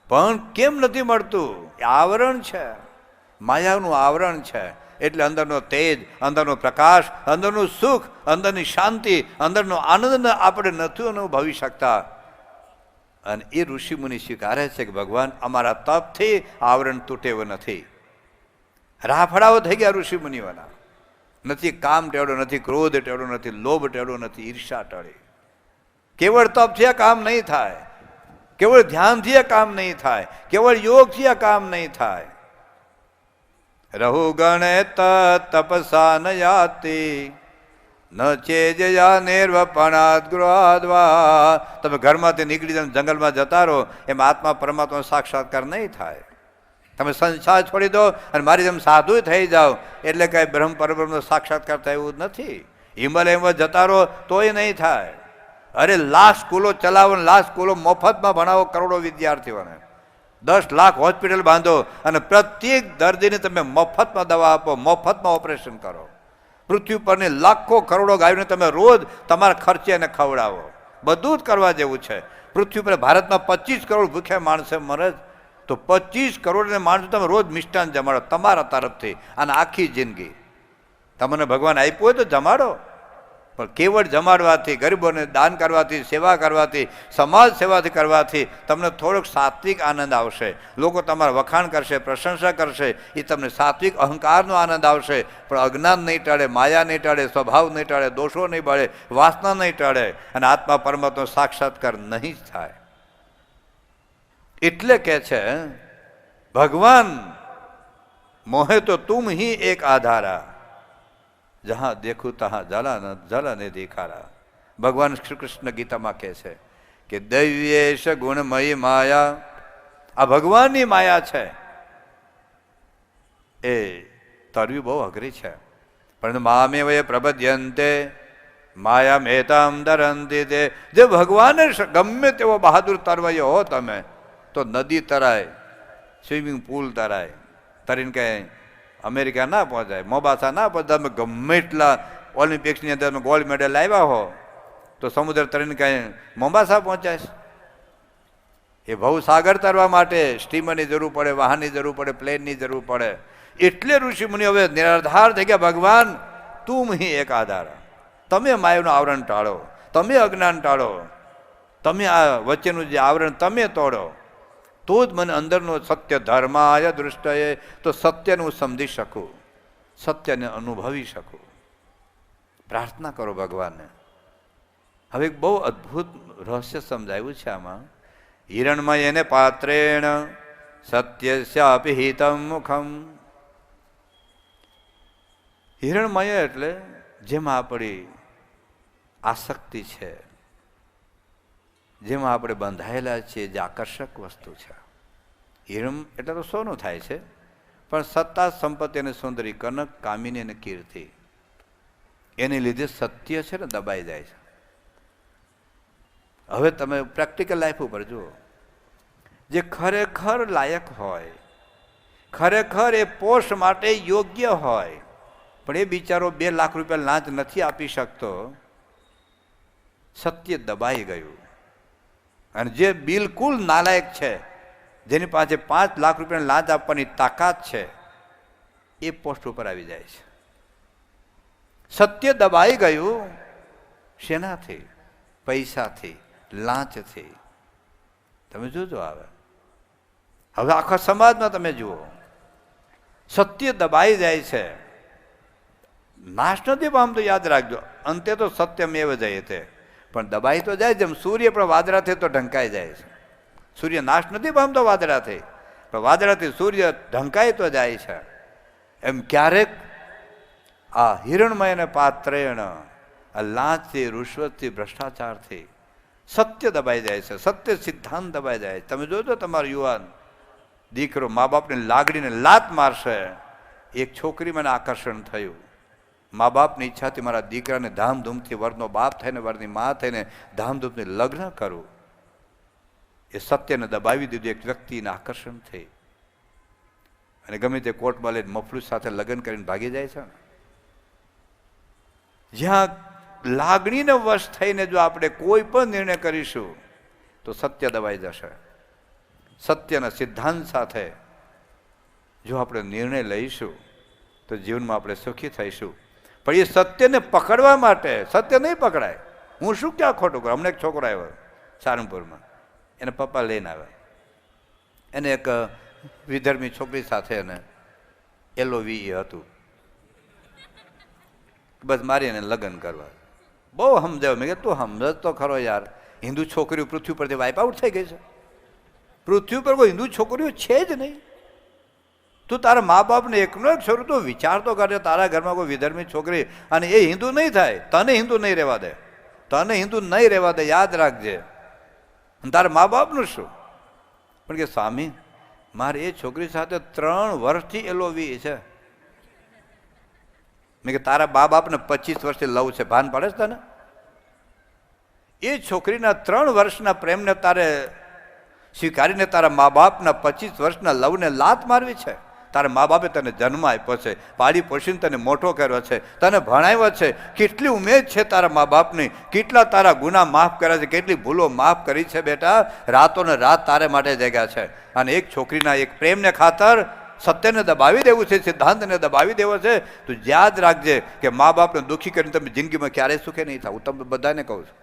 Speaker 1: પણ કેમ નથી મળતું? આવરણ છે, માયાનું આવરણ છે. એટલે અંદરનો તેજ, અંદરનો પ્રકાશ, અંદરનું સુખ, અંદરની શાંતિ, અંદરનો આનંદ આપણે નથી અનુભવી શકતા. અને એ ઋષિ મુનિ સ્વીકારે છે કે ભગવાન અમારા તપથી આવરણ તૂટેવું નથી. રાફડાઓ થઈ ગયા ઋષિ મુનિઓના. નથી કામ ટેવડો, નથી ક્રોધ ટેવડો, નથી લોભ ટેવડો, નથી ઈર્ષા ટળી. કેવળ તપથી આ કામ નહીં થાય, કેવળ ધ્યાનથી આ કામ નહીં થાય, કેવળ યોગથી આ કામ નહીં થાય. રહુ ગણે તપસા ન યાતિ ન ચેજયા નિર્વપણાદ ગૃહાદ્વા. તમે ઘરમાંથી નીકળી જાવ, જંગલમાં જતા રહો, એમ આત્મા પરમાત્મા સાક્ષાત્કાર નહીં થાય. તમે સંસાર છોડી દો અને મારી જેમ સાધુ થઈ જાઓ એટલે કઈ બ્રહ્મ પરબ્રહ્મનો સાક્ષાત્કાર થાય એવું નથી. હિમાલયમાં જતા રહો તોય નહીં થાય. અરે લાખ સ્કૂલો ચલાવો, લાખ સ્કૂલો મફતમાં ભણાવો કરોડો વિદ્યાર્થીઓને, 10 લાખ હોસ્પિટલ બાંધો અને પ્રત્યેક દર્દીને તમે મફતમાં દવા આપો, મફતમાં ઓપરેશન કરો. પૃથ્વી પરની લાખો કરોડો ગાયોને તમે રોજ તમારા ખર્ચે એને ખવડાવો. બધું જ કરવા જેવું છે. પૃથ્વી પર ભારતમાં 25 કરોડ ભૂખ્યા માણસે મરે, તો 25 કરોડ માણસો તમે રોજ મિષ્ટાન જમાડો તમારા તરફથી, અને આખી જિંદગી તમને ભગવાન આપ્યું હોય તો જમાડો, પણ કેવળ જમાડવાથી, ગરીબોને દાન કરવાથી, સેવા કરવાથી, સમાજ સેવાથી કરવાથી તમને થોડોક સાત્વિક આનંદ આવશે. લોકો તમારા વખાણ કરશે, પ્રશંસા કરશે, એ તમને સાત્વિક અહંકારનો આનંદ આવશે. પણ અજ્ઞાન નહીં ટળે, માયા નહીં ટળે, સ્વભાવ નહીં ટળે, દોષો નહીં બળે, વાસના નહીં ટળે, અને આત્મા પરમાત્માનો સાક્ષાત્કાર નહીં જ થાય. એટલે કે છે ભગવાન મોહે તો તુમ હી એક આધારા, જહાં દેખું તહાં જલને દેખારા. ભગવાન શ્રી કૃષ્ણ ગીતામાં કહે છે કે દૈવ્યેશ ગુણમયી માયા, આ ભગવાનની માયા છે, એ તરવી બહુ અઘરી છે. પણ મામે વયે પ્રબધ્યંતે માયા મેતામ દરંતી તે. જે ભગવાને ગમે તેવો બહાદુર તરવૈયો હો તમે, તો નદી તરાય, સ્વિમિંગ પુલ તરાય, તરીને કહે અમેરિકા ના પહોંચાય, મોબાસા ના પહોંચાય. તમે ગમે એટલા ઓલિમ્પિક્સની અંદર ગોલ્ડ મેડલ લાવ્યા હો, તો સમુદ્ર તરીને કહે મોબાસા પહોંચાય. એ ભવસાગર તરવા માટે સ્ટીમરની જરૂર પડે, વાહનની જરૂર પડે, પ્લેનની જરૂર પડે. એટલે ઋષિ મુનિ હવે નિરાધાર થઈ ગયા. ભગવાન તું હી એક આધાર, તમે માયાનું આવરણ ટાળો, તમે અજ્ઞાન ટાળો, તમે આ વચ્ચેનું જે આવરણ તમે તોડો, તો જ મને અંદરનો સત્ય ધર્માય દૃષ્ટએ, તો સત્યને હું સમજી શકું, સત્યને અનુભવી શકું. પ્રાર્થના કરો ભગવાનને. હવે એક બહુ અદ્ભુત રહસ્ય સમજાયું છે આમાં. હિરણમય એને પાત્રેણ સત્યસ્યાપી હિતમ મુખમ. હિરણમય એટલે જેમાં આપણી આસક્તિ છે, જેમાં આપણે બંધાયેલા છીએ, જે આકર્ષક વસ્તુ છે. હિરણ એટલે તો સોનું થાય છે, પણ સત્તા, સંપત્તિ અને સુંદરી, કનક, કામિની અને કીર્તિ, એને લીધે સત્ય છે ને દબાઈ જાય છે. હવે તમે પ્રેક્ટિકલ લાઈફ ઉપર જુઓ, જે ખરેખર લાયક હોય, ખરેખર એ પોષ માટે યોગ્ય હોય, પણ એ બિચારો 2 લાખ રૂપિયા લાંચ નથી આપી શકતો, સત્ય દબાઈ ગયું. અને જે બિલકુલ નાલાયક છે, જેની પાસે 5 લાખ રૂપિયાની લાંચ આપવાની તાકાત છે, એ પોસ્ટ ઉપર આવી જાય છે. સત્ય દબાઈ ગયું. શેનાથી? પૈસાથી, લાંચથી. તમે જોજો આવે હવે આખા સમાજમાં તમે જુઓ, સત્ય દબાઈ જાય છે. નાશ નથી પામતો, યાદ રાખજો. અંતે તો સત્યમેવ જયતે, પણ દબાઈ તો જાય. જેમ સૂર્ય પણ વાદળાથી તો ઢંકાઈ જાય છે. સૂર્ય નાશ નથી પામતો વાદળાથી, પણ વાદળાથી સૂર્ય ઢંકાઈ તો જાય છે. એમ ક્યારેક આ હિરણમય અને પાત્રેણ, આ લાંચથી, રૂશ્વતથી, ભ્રષ્ટાચારથી સત્ય દબાઈ જાય છે. સત્ય સિદ્ધાંત દબાઈ જાય છે. તમે જોજો તમારો યુવાન દીકરો મા બાપની લાગણીને લાત મારશે. એક છોકરી મને આકર્ષણ થયું, મા બાપની ઈચ્છાથી મારા દીકરાને ધામધૂમથી વરનો બાપ થઈને, વરની મા થઈને ધામધૂમથી લગ્ન કરું. એ સત્યને દબાવી દીધું એક વ્યક્તિને આકર્ષણ થઈ, અને ગમે તે કોર્ટમાં લઈને મફલુસ સાથે લગ્ન કરીને ભાગી જાય છે. જ્યાં લાગણીને વશ થઈને જો આપણે કોઈ પણ નિર્ણય કરીશું, તો સત્ય દબાઈ જશે. સત્યના સિદ્ધાંત સાથે જો આપણે નિર્ણય લઈશું, તો જીવનમાં આપણે સુખી થઈશું. પણ એ સત્યને પકડવા માટે, સત્ય નહીં પકડાય. હું શું ક્યાં ખોટું કરું? હમણાં એક છોકરો આવ્યો સારંગપુરમાં, એને પપ્પા લઈને આવ્યા. એને એક વિધર્મી છોકરી સાથે એને LOVE હતું. બસ મારી એને લગ્ન કરવા. બહુ સમજાવ્યું. મેં કીધું તું સમજ તો ખરો યાર, હિન્દુ છોકરીઓ પૃથ્વી પરથી વાઇપ આઉટ થઈ ગઈ છે. પૃથ્વી પર કોઈ હિન્દુ છોકરીઓ છે જ નહીં. તું તારા મા બાપને એકનો એક છોકરો તો વિચાર તો કરે, તારા ઘરમાં કોઈ વિધર્મી છોકરી અને એ હિન્દુ નહીં થાય, તને હિન્દુ નહીં રહેવા દે, તને હિન્દુ નહીં રહેવા દે, યાદ રાખજે. તારા મા બાપનું શું? પણ કે સ્વામી, મારે એ છોકરી સાથે 3 વર્ષથી LOVE છે. મેં કે તારા મા બાપને 25 વર્ષથી લવ છે, ભાન પડે છે તને? એ છોકરીના 3 વર્ષના પ્રેમને તારે સ્વીકારીને તારા મા બાપના 25 વર્ષના લવને લાત મારવી છે? તારા મા બાપે તને જન્મ આપ્યો છે, પાળી પોષીને તને મોટો કર્યો છે, તને ભણાવ્યો છે. કેટલી ઉમેદ છે તારા મા બાપની, કેટલા તારા ગુના માફ કર્યા છે, કેટલી ભૂલો માફ કરી છે બેટા. રાતોને રાત તારે માટે જગ્યા છે, અને એક છોકરીના એક પ્રેમને ખાતર સત્યને દબાવી દેવું છે, સિદ્ધાંતને દબાવી દેવો છે, તો યાદ રાખજે કે મા બાપને દુઃખી કરીને તમે જિંદગીમાં ક્યારેય સુખી નહીં થાવ. હું તમને બધાને કહું છું,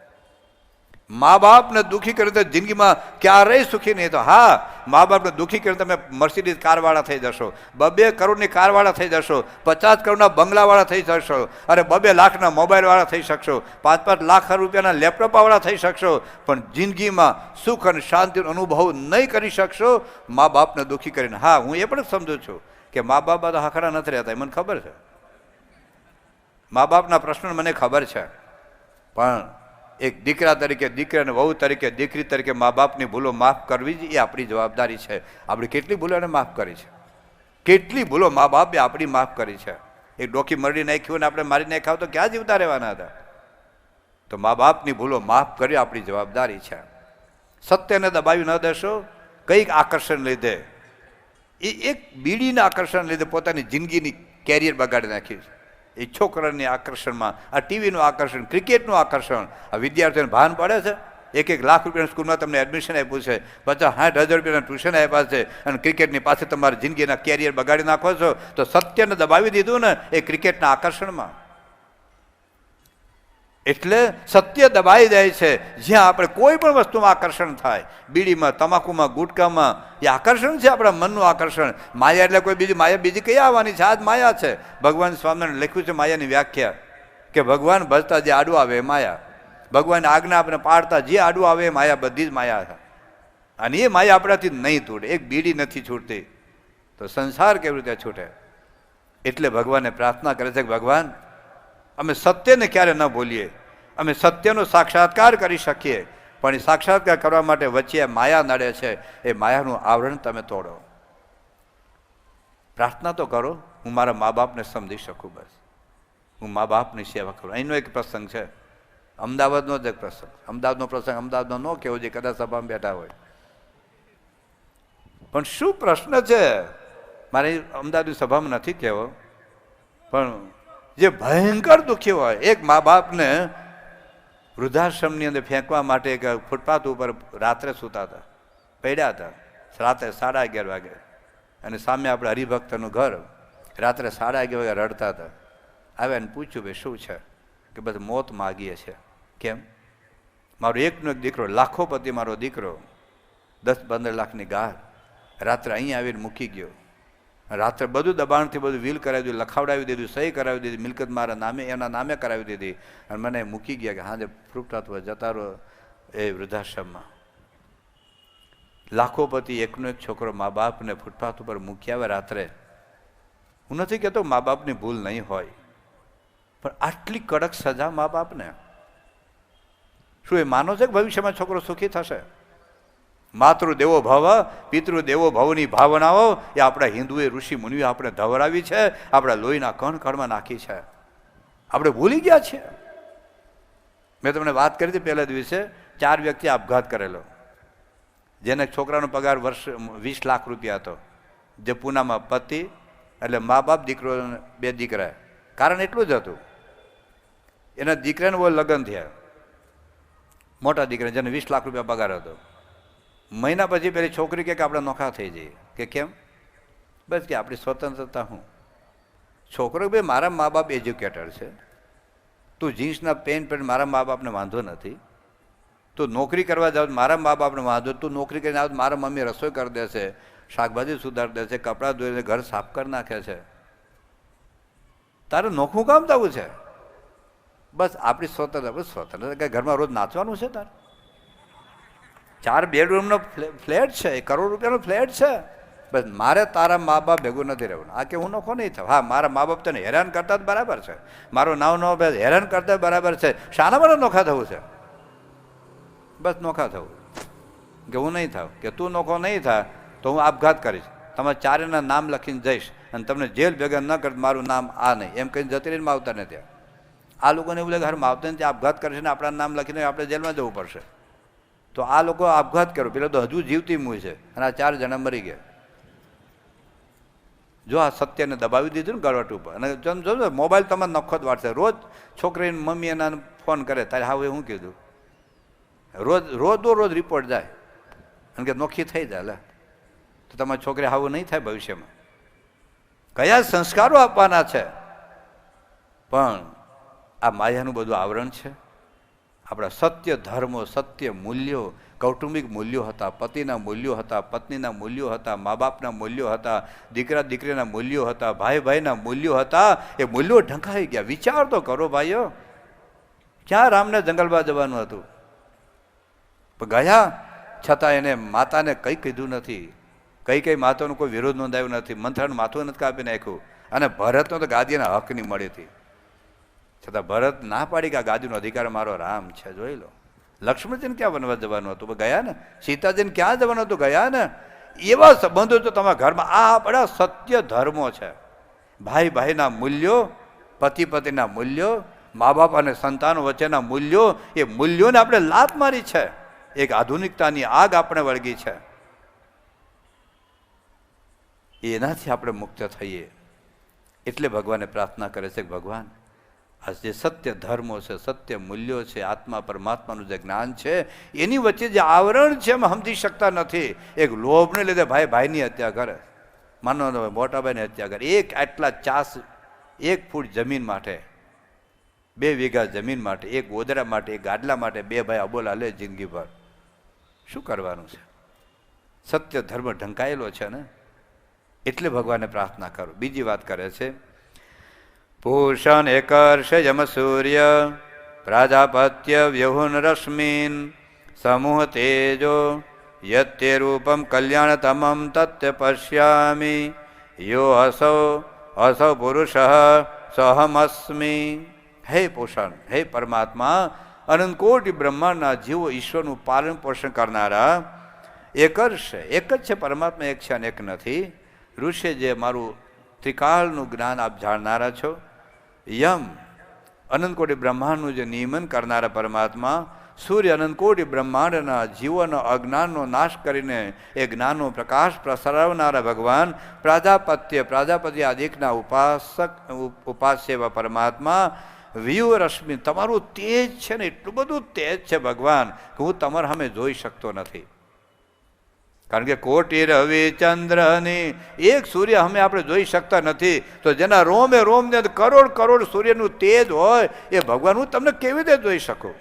Speaker 1: મા બાપને દુઃખી કરીને તો જિંદગીમાં ક્યારેય સુખી નહીં થાવ. હા, મા બાપને દુઃખી કરીને તમે મર્સિડીઝ કારવાળા થઈ જશો, 2 કરોડની કારવાળા થઈ જશો, 50 કરોડના બંગલાવાળા થઈ જશો, અરે 2 લાખના મોબાઈલવાળા થઈ શકશો, 5-5 લાખ રૂપિયાના લેપટોપવાળા થઈ શકશો, પણ જિંદગીમાં સુખ અને શાંતિનો અનુભવ નહીં કરી શકશો મા બાપને દુઃખી કરીને. હા, હું એ પણ સમજુ છું કે મા બાપ તો હાખડા નથી રહેતા, મને ખબર છે, મા બાપના પ્રશ્નો મને ખબર છે, પણ એક દીકરા તરીકે, દીકરાને વહુ તરીકે, દીકરી તરીકે મા બાપની ભૂલો માફ કરવી જ એ આપણી જવાબદારી છે. આપણી કેટલી ભૂલો એને માફ કરી છે, કેટલી ભૂલો મા બાપે આપણી માફ કરી છે. એક ડોકી મરડી નાખ્યું ને આપણે મારી નાખ્યા તો ક્યાં જીવતા રહેવાના હતા? તો મા બાપની ભૂલો માફ કરી આપણી જવાબદારી છે. સત્યને દબાવી ન દેશો. કંઈક આકર્ષણ લીધે, એ એક બીડીના આકર્ષણ લીધે પોતાની જિંદગીની કેરિયર બગાડી નાખ્યું છે. એ છોકરાની આકર્ષણમાં, આ ટીવીનું આકર્ષણ, ક્રિકેટનું આકર્ષણ, આ વિદ્યાર્થીઓને ભાન પડે છે. 1 લાખ રૂપિયાની સ્કૂલમાં તમને એડમિશન આપ્યું છે, 50-60 હજાર રૂપિયાના ટ્યુશન આપ્યા છે, અને ક્રિકેટની પાસે તમારી જિંદગીના કેરિયર બગાડી નાખો છો. તો સત્યને દબાવી દીધું ને એ ક્રિકેટના આકર્ષણમાં. એટલે સત્ય દબાઈ જાય છે. જ્યાં આપણે કોઈ પણ વસ્તુમાં આકર્ષણ થાય, બીડીમાં, તમાકુમાં, ગુટકામાં, એ આકર્ષણ છે આપણા મનનું આકર્ષણ. માયા એટલે કોઈ બીજી માયા બીજી કઈ આવવાની છે? આ જ માયા છે. ભગવાન સ્વામિનારાયણ લખ્યું છે માયાની વ્યાખ્યા કે ભગવાન ભજતા જે આડું આવે એ માયા, ભગવાન આજ્ઞા આપણે પાડતા જે આડું આવે એ માયા, બધી જ માયા છે. અને એ માયા આપણાથી નહીં છૂટે. એક બીડી નથી છૂટતી તો સંસાર કેવી રીતે છૂટે? એટલે ભગવાનને પ્રાર્થના કરે છે કે ભગવાન, અમે સત્યને ક્યારે ન ભૂલીએ, અમે સત્યનો સાક્ષાત્કાર કરી શકીએ, પણ એ સાક્ષાત્કાર કરવા માટે વચ્ચે માયા નડે છે, એ માયાનું આવરણ તમે તોડો. પ્રાર્થના તો કરો, હું મારા મા બાપને સમજી શકું, બસ હું મા બાપની સેવા કરું. અહીંનો એક પ્રસંગ છે, અમદાવાદનો જ એક પ્રસંગ. અમદાવાદનો પ્રસંગ અમદાવાદનો ન કહેવો જોઈએ, કદાચ સભામાં બેઠા હોય, પણ શું પ્રશ્ન છે, મારે અમદાવાદની સભામાં નથી કહેવો, પણ જે ભયંકર દુઃખી હોય, એક મા બાપને વૃદ્ધાશ્રમની અંદર ફેંકવા માટે એક ફૂટપાથ ઉપર રાત્રે સૂતા હતા, પડ્યા હતા, રાત્રે 11:30 વાગે, અને સામે આપણે હરિભક્તનું ઘર, રાત્રે 11:30 વાગે રડતા હતા. આવ્યા ને પૂછ્યું, ભાઈ શું છે? કે બસ મોત માગીએ છે. કેમ? મારો એકનો એક દીકરો, લાખોપતિ મારો દીકરો, 10-15 લાખની ગાર, રાત્રે અહીંયા આવીને મૂકી ગયો. રાત્રે બધું દબાણથી બધું વીલ કરાવી દીધું, લખાવડાવી દીધું, સહી કરાવી દીધી, મિલકત મારા નામે, એના નામે કરાવી દીધી, અને મને મૂકી ગયા કે હાજે ફૂટપાથ જતા રહો એ વૃદ્ધાશ્રમમાં. લાખોપતિ એકનો એક છોકરો મા બાપને ફૂટપાથ ઉપર મૂકી આવે રાત્રે. હું નથી કહેતો મા બાપની ભૂલ નહીં હોય, પણ આટલી કડક સજા મા બાપને, શું એ માનો છે કે ભવિષ્યમાં છોકરો સુખી થશે? માતૃ દેવો ભવ, પિતૃ દેવો ભવની ભાવનાઓ એ આપણા હિન્દુએ, ઋષિ મુનિએ આપણે ધવરાવી છે, આપણા લોહીના કણ કણમાં નાખી છે. આપણે ભૂલી ગયા છીએ. મેં તમને વાત કરી હતી પહેલા દિવસે, 4 વ્યક્તિ આપઘાત કરેલો, જેને છોકરાનો પગાર વર્ષ 20 લાખ રૂપિયા હતો, જે પૂનામાં પતિ એટલે મા બાપ, દીકરો, 2 દીકરા. કારણ એટલું જ હતું, એના દીકરાને લગ્ન થયા, મોટા દીકરા જેને 20 લાખ રૂપિયા પગાર હતો. મહિના પછી પેલી છોકરી કે આપણે નોખા થઈ જઈએ. કે કેમ? બસ કે આપણી સ્વતંત્રતા. હું છોકરો, ભાઈ મારા મા બાપ એજ્યુકેટેડ છે, તું જીન્સના પેન્ટ પહેરીને મારા મા બાપને વાંધો નથી, તું નોકરી કરવા જાવ મારા મા બાપને વાંધો, તું નોકરી કરીને આવ મારા મમ્મી રસોઈ કરી દેશે, શાકભાજી સુધારી દેશે, કપડાં ધોઈને ઘર સાફ કરી નાખે છે, તારે નોખું કામ થવું છે? બસ આપણી સ્વતંત્ર. બસ સ્વતંત્ર ઘરમાં રોજ નાચવાનું છે તારે? 4 બેડરૂમનો ફ્લેટ છે, 1 કરોડ રૂપિયાનો ફ્લેટ છે, બસ મારે તારા મા બાપ ભેગું નથી રહેવાનું. આ કે હું નોખો નહીં થાવ. હા, મારા મા બાપ તને હેરાન કરતા જ બરાબર છે, મારો નાવ હેરાન કરતા બરાબર છે, શાના માટે નોખા થવું છે? બસ નોખા થવું. કે હું નહીં થાવ, કે તું નોખો નહીં થા તો હું આપઘાત કરીશ, તમારા 4ના નામ લખીને જઈશ, અને તમને જેલ ભેગા ન કર, મારું નામ આ નહીં એમ કહીને જતી રહીને માવતરને ત્યાં. આ લોકોને એવું લાગે હાર માવતરને ત્યાં આપઘાત કરશે ને આપણા નામ લખીને આપણે જેલમાં જવું પડશે. તો આ લોકો આપઘાત કર્યો, પેલા તો હજુ જીવતી મૂય છે, અને આ 4 જણા મરી ગયા. જો આ સત્યને દબાવી દીધું ને ગળવટ ઉપર. અને જો મોબાઈલ તમારે નખો જ વાળશે. રોજ છોકરીને મમ્મી એના ફોન કરે, તારે હા એ શું કીધું, રોજ રિપોર્ટ જાય, અને કે નોખી થઈ જાય. લે તો તમારી છોકરી આવું નહીં થાય ભવિષ્યમાં. કયા સંસ્કારો આપવાના છે, પણ આ માયાનું બધું આવરણ છે. આપણા સત્ય ધર્મો, સત્ય મૂલ્યો, કૌટુંબિક મૂલ્યો હતા, પતિના મૂલ્યો હતા, પત્નીના મૂલ્યો હતા, મા બાપના મૂલ્યો હતા, દીકરા દીકરીના મૂલ્યો હતા, ભાઈ ભાઈના મૂલ્યો હતા. એ મૂલ્યો ઢંકાઈ ગયા. વિચાર તો કરો ભાઈઓ, ક્યાં રામને જંગલમાં જવાનું હતું, પણ ગયા છતાં એને માતાને કંઈ કીધું નથી. કઈ માતાનો કોઈ વિરોધ નોંધાયો નથી, મંથરાનું માથું નથી કાપી નાખ્યું. અને ભરતનો તો ગાદીના હક નહીં મળી હતી, છતાં ભરત ના પાડી કે આ ગાદીનો અધિકાર મારો રામ છે. જોઈ લો, લક્ષ્મણજીને ક્યાં વનવા જવાનું હતું, ગયા ને. સીતાજીને ક્યાં જવાનું હતું, ગયા ને. એવા સંબંધો તો તમારા ઘરમાં, આ આપણા સત્ય ધર્મો છે. ભાઈ ભાઈના મૂલ્યો, પતિ પતિના મૂલ્યો, મા બાપ અને સંતાનો વચ્ચેના મૂલ્યો, એ મૂલ્યોને આપણે લાત મારી છે. એક આધુનિકતાની આગ આપણે વળગી છે. એનાથી આપણે મુક્ત થઈએ. એટલે ભગવાને પ્રાર્થના કરે છે કે ભગવાન, આ જે સત્ય ધર્મો છે, સત્ય મૂલ્યો છે, આત્મા પરમાત્માનું જે જ્ઞાન છે, એની વચ્ચે જે આવરણ છે અમે સમજી શકતા નથી. એક લોભને લીધે ભાઈ ભાઈની હત્યા કરે, માનો મોટા ભાઈની હત્યા કરે. એક આટલા ચાસ, 1 ફૂટ જમીન માટે, 2 વીઘા જમીન માટે, એક ગોદરા માટે, એક ગાડલા માટે 2 ભાઈ અબોલા લે જિંદગીભર. શું કરવાનું છે? સત્ય ધર્મ ઢંકાયેલો છે ને. એટલે ભગવાને પ્રાર્થના કરો. બીજી વાત કરે છે, પૂષણ એકર્ષ યમ સૂર્ય પ્રાજાપત્ય વ્યહુન રશ્મિન સમૂહ તેજો યત્તે રૂપમ કલ્યાણતમમ તત્ય પશ્યામિ યો અસૌ પુરુષ સહમસ્મિ. હે પૂષણ, હે પરમાત્મા, અનંતકોટી બ્રહ્માંડના જીવો ઈશ્વરનું પાલન પોષણ કરનારા એકર્ષ, એક જ છે પરમાત્મા, એક છે અને એક નથી. ઋષિ જે મારું ત્રિકાળનું જ્ઞાન આપ જાણનારા છો. યમ, અનંતકોટી બ્રહ્માંડનું જે નિયમન કરનારા પરમાત્મા. સૂર્ય, અનંતકોટી બ્રહ્માંડના જીવોનો અજ્ઞાનનો નાશ કરીને એ જ્ઞાનનો પ્રકાશ પ્રસરાવનારા ભગવાન. પ્રજાપતિ આદિકના ઉપાસ્ય એવા પરમાત્મા. વ્યૂહ રશ્મિ, તમારું તેજ છે ને, એટલું બધું તેજ છે ભગવાન કે હું તમારા સામે જોઈ શકતો નથી. કારણ કે કોટી રવિ ચંદ્રની એક સૂર્ય અમે આપણે જોઈ શકતા નથી. તો જેના રોમે રોમને કરોડ કરોડ સૂર્યનું તેજ હોય એ ભગવાન હું તમને કેવી રીતે જોઈ શકું?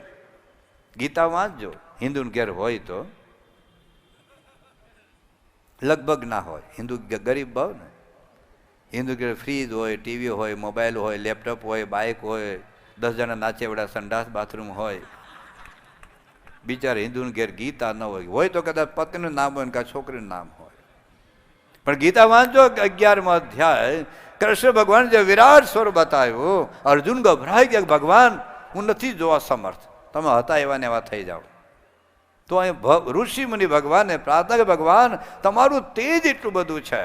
Speaker 1: ગીતા વાંચજો, હિન્દુ ઘેર હોય તો. લગભગ ના હોય, હિન્દુ ગરીબ ભાવ ને. હિન્દુ ઘેર ફ્રીજ હોય, ટીવી હોય, મોબાઈલ હોય, લેપટોપ હોય, બાઇક હોય, 10 જણા નાચેવડા સંડાસ બાથરૂમ હોય. બિચારા હિન્દુને ઘેર ગીતા ન હોય તો કદાચ પતિનું નામ હોય ને કાં છોકરીનું નામ હોય. પણ ગીતા વાંચો 11મો અધ્યાય, કૃષ્ણ ભગવાન જે વિરાટ સ્વરૂપ બતાવ્યો, અર્જુન ગભરાઈ ગયા, ભગવાન હું નથી જોવા સમર્થ, તમે હતા એવા ને એવા થઈ જાઓ. તો અહીં ઋષિ મુનિ ભગવાનને પ્રાર્થના, ભગવાન તમારું તેજ એટલું બધું છે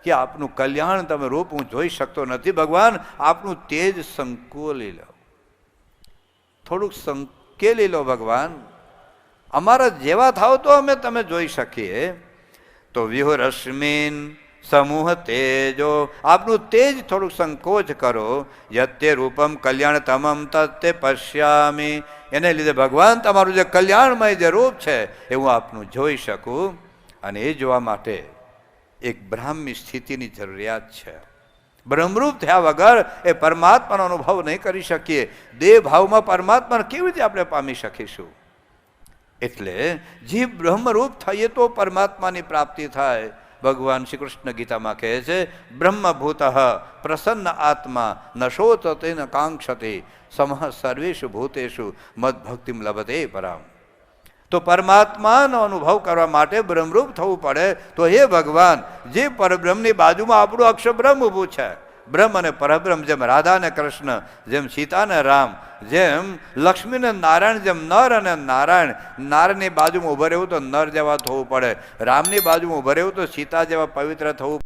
Speaker 1: કે આપનું કલ્યાણ તમે રૂપ હું જોઈ શકતો નથી. ભગવાન આપનું તેજ સંકોલી લો, થોડુંક સંકેલી લો ભગવાન. અમારા જેવા થાવ તો અમે તમે જોઈ શકીએ. તો વ્યુહ રશ્મિન સમૂહ તેજો, આપનું તેજ થોડુંક સંકોચ કરો. યત્તે રૂપમ કલ્યાણ તમમ તત્તે પશ્યામી, એને લીધે ભગવાન તમારું જે કલ્યાણમય જે રૂપ છે એ હું આપનું જોઈ શકું. અને એ જોવા માટે એક બ્રાહ્મી સ્થિતિની જરૂરિયાત છે. બ્રહ્મરૂપ થયા વગર એ પરમાત્માનો અનુભવ નહીં કરી શકીએ. દેહ ભાવમાં પરમાત્માને કેવી રીતે આપણે પામી શકીશું? એટલે જે બ્રહ્મરૂપ થઈએ તો પરમાત્માની પ્રાપ્તિ થાય. ભગવાન શ્રી કૃષ્ણ ગીતામાં કહે છે, બ્રહ્મભૂત પ્રસન્ન આત્મા નશોત તેન કાંક્ષતે સમઃ સર્વેષુ ભૂતેષુ મદભક્તિમ લભતે પરામ. તો પરમાત્માનો અનુભવ કરવા માટે બ્રહ્મરૂપ થવું પડે. તો હે ભગવાન, જે પરબ્રહ્મની બાજુમાં આપણું અક્ષર બ્રહ્મ ઊભું છે, બ્રહ્મ અને પરબ્રહ્મ, જેમ રાધા અને કૃષ્ણ, જેમ સીતા અને રામ, જેમ લક્ષ્મી અને નારાયણ, જેમ નર અને નારાયણ. નારની બાજુમાં ઉભા રહેવું તો નર જેવા થવું પડે, રામની બાજુમાં ઉભા રહેવું તો સીતા જેવા પવિત્ર થવું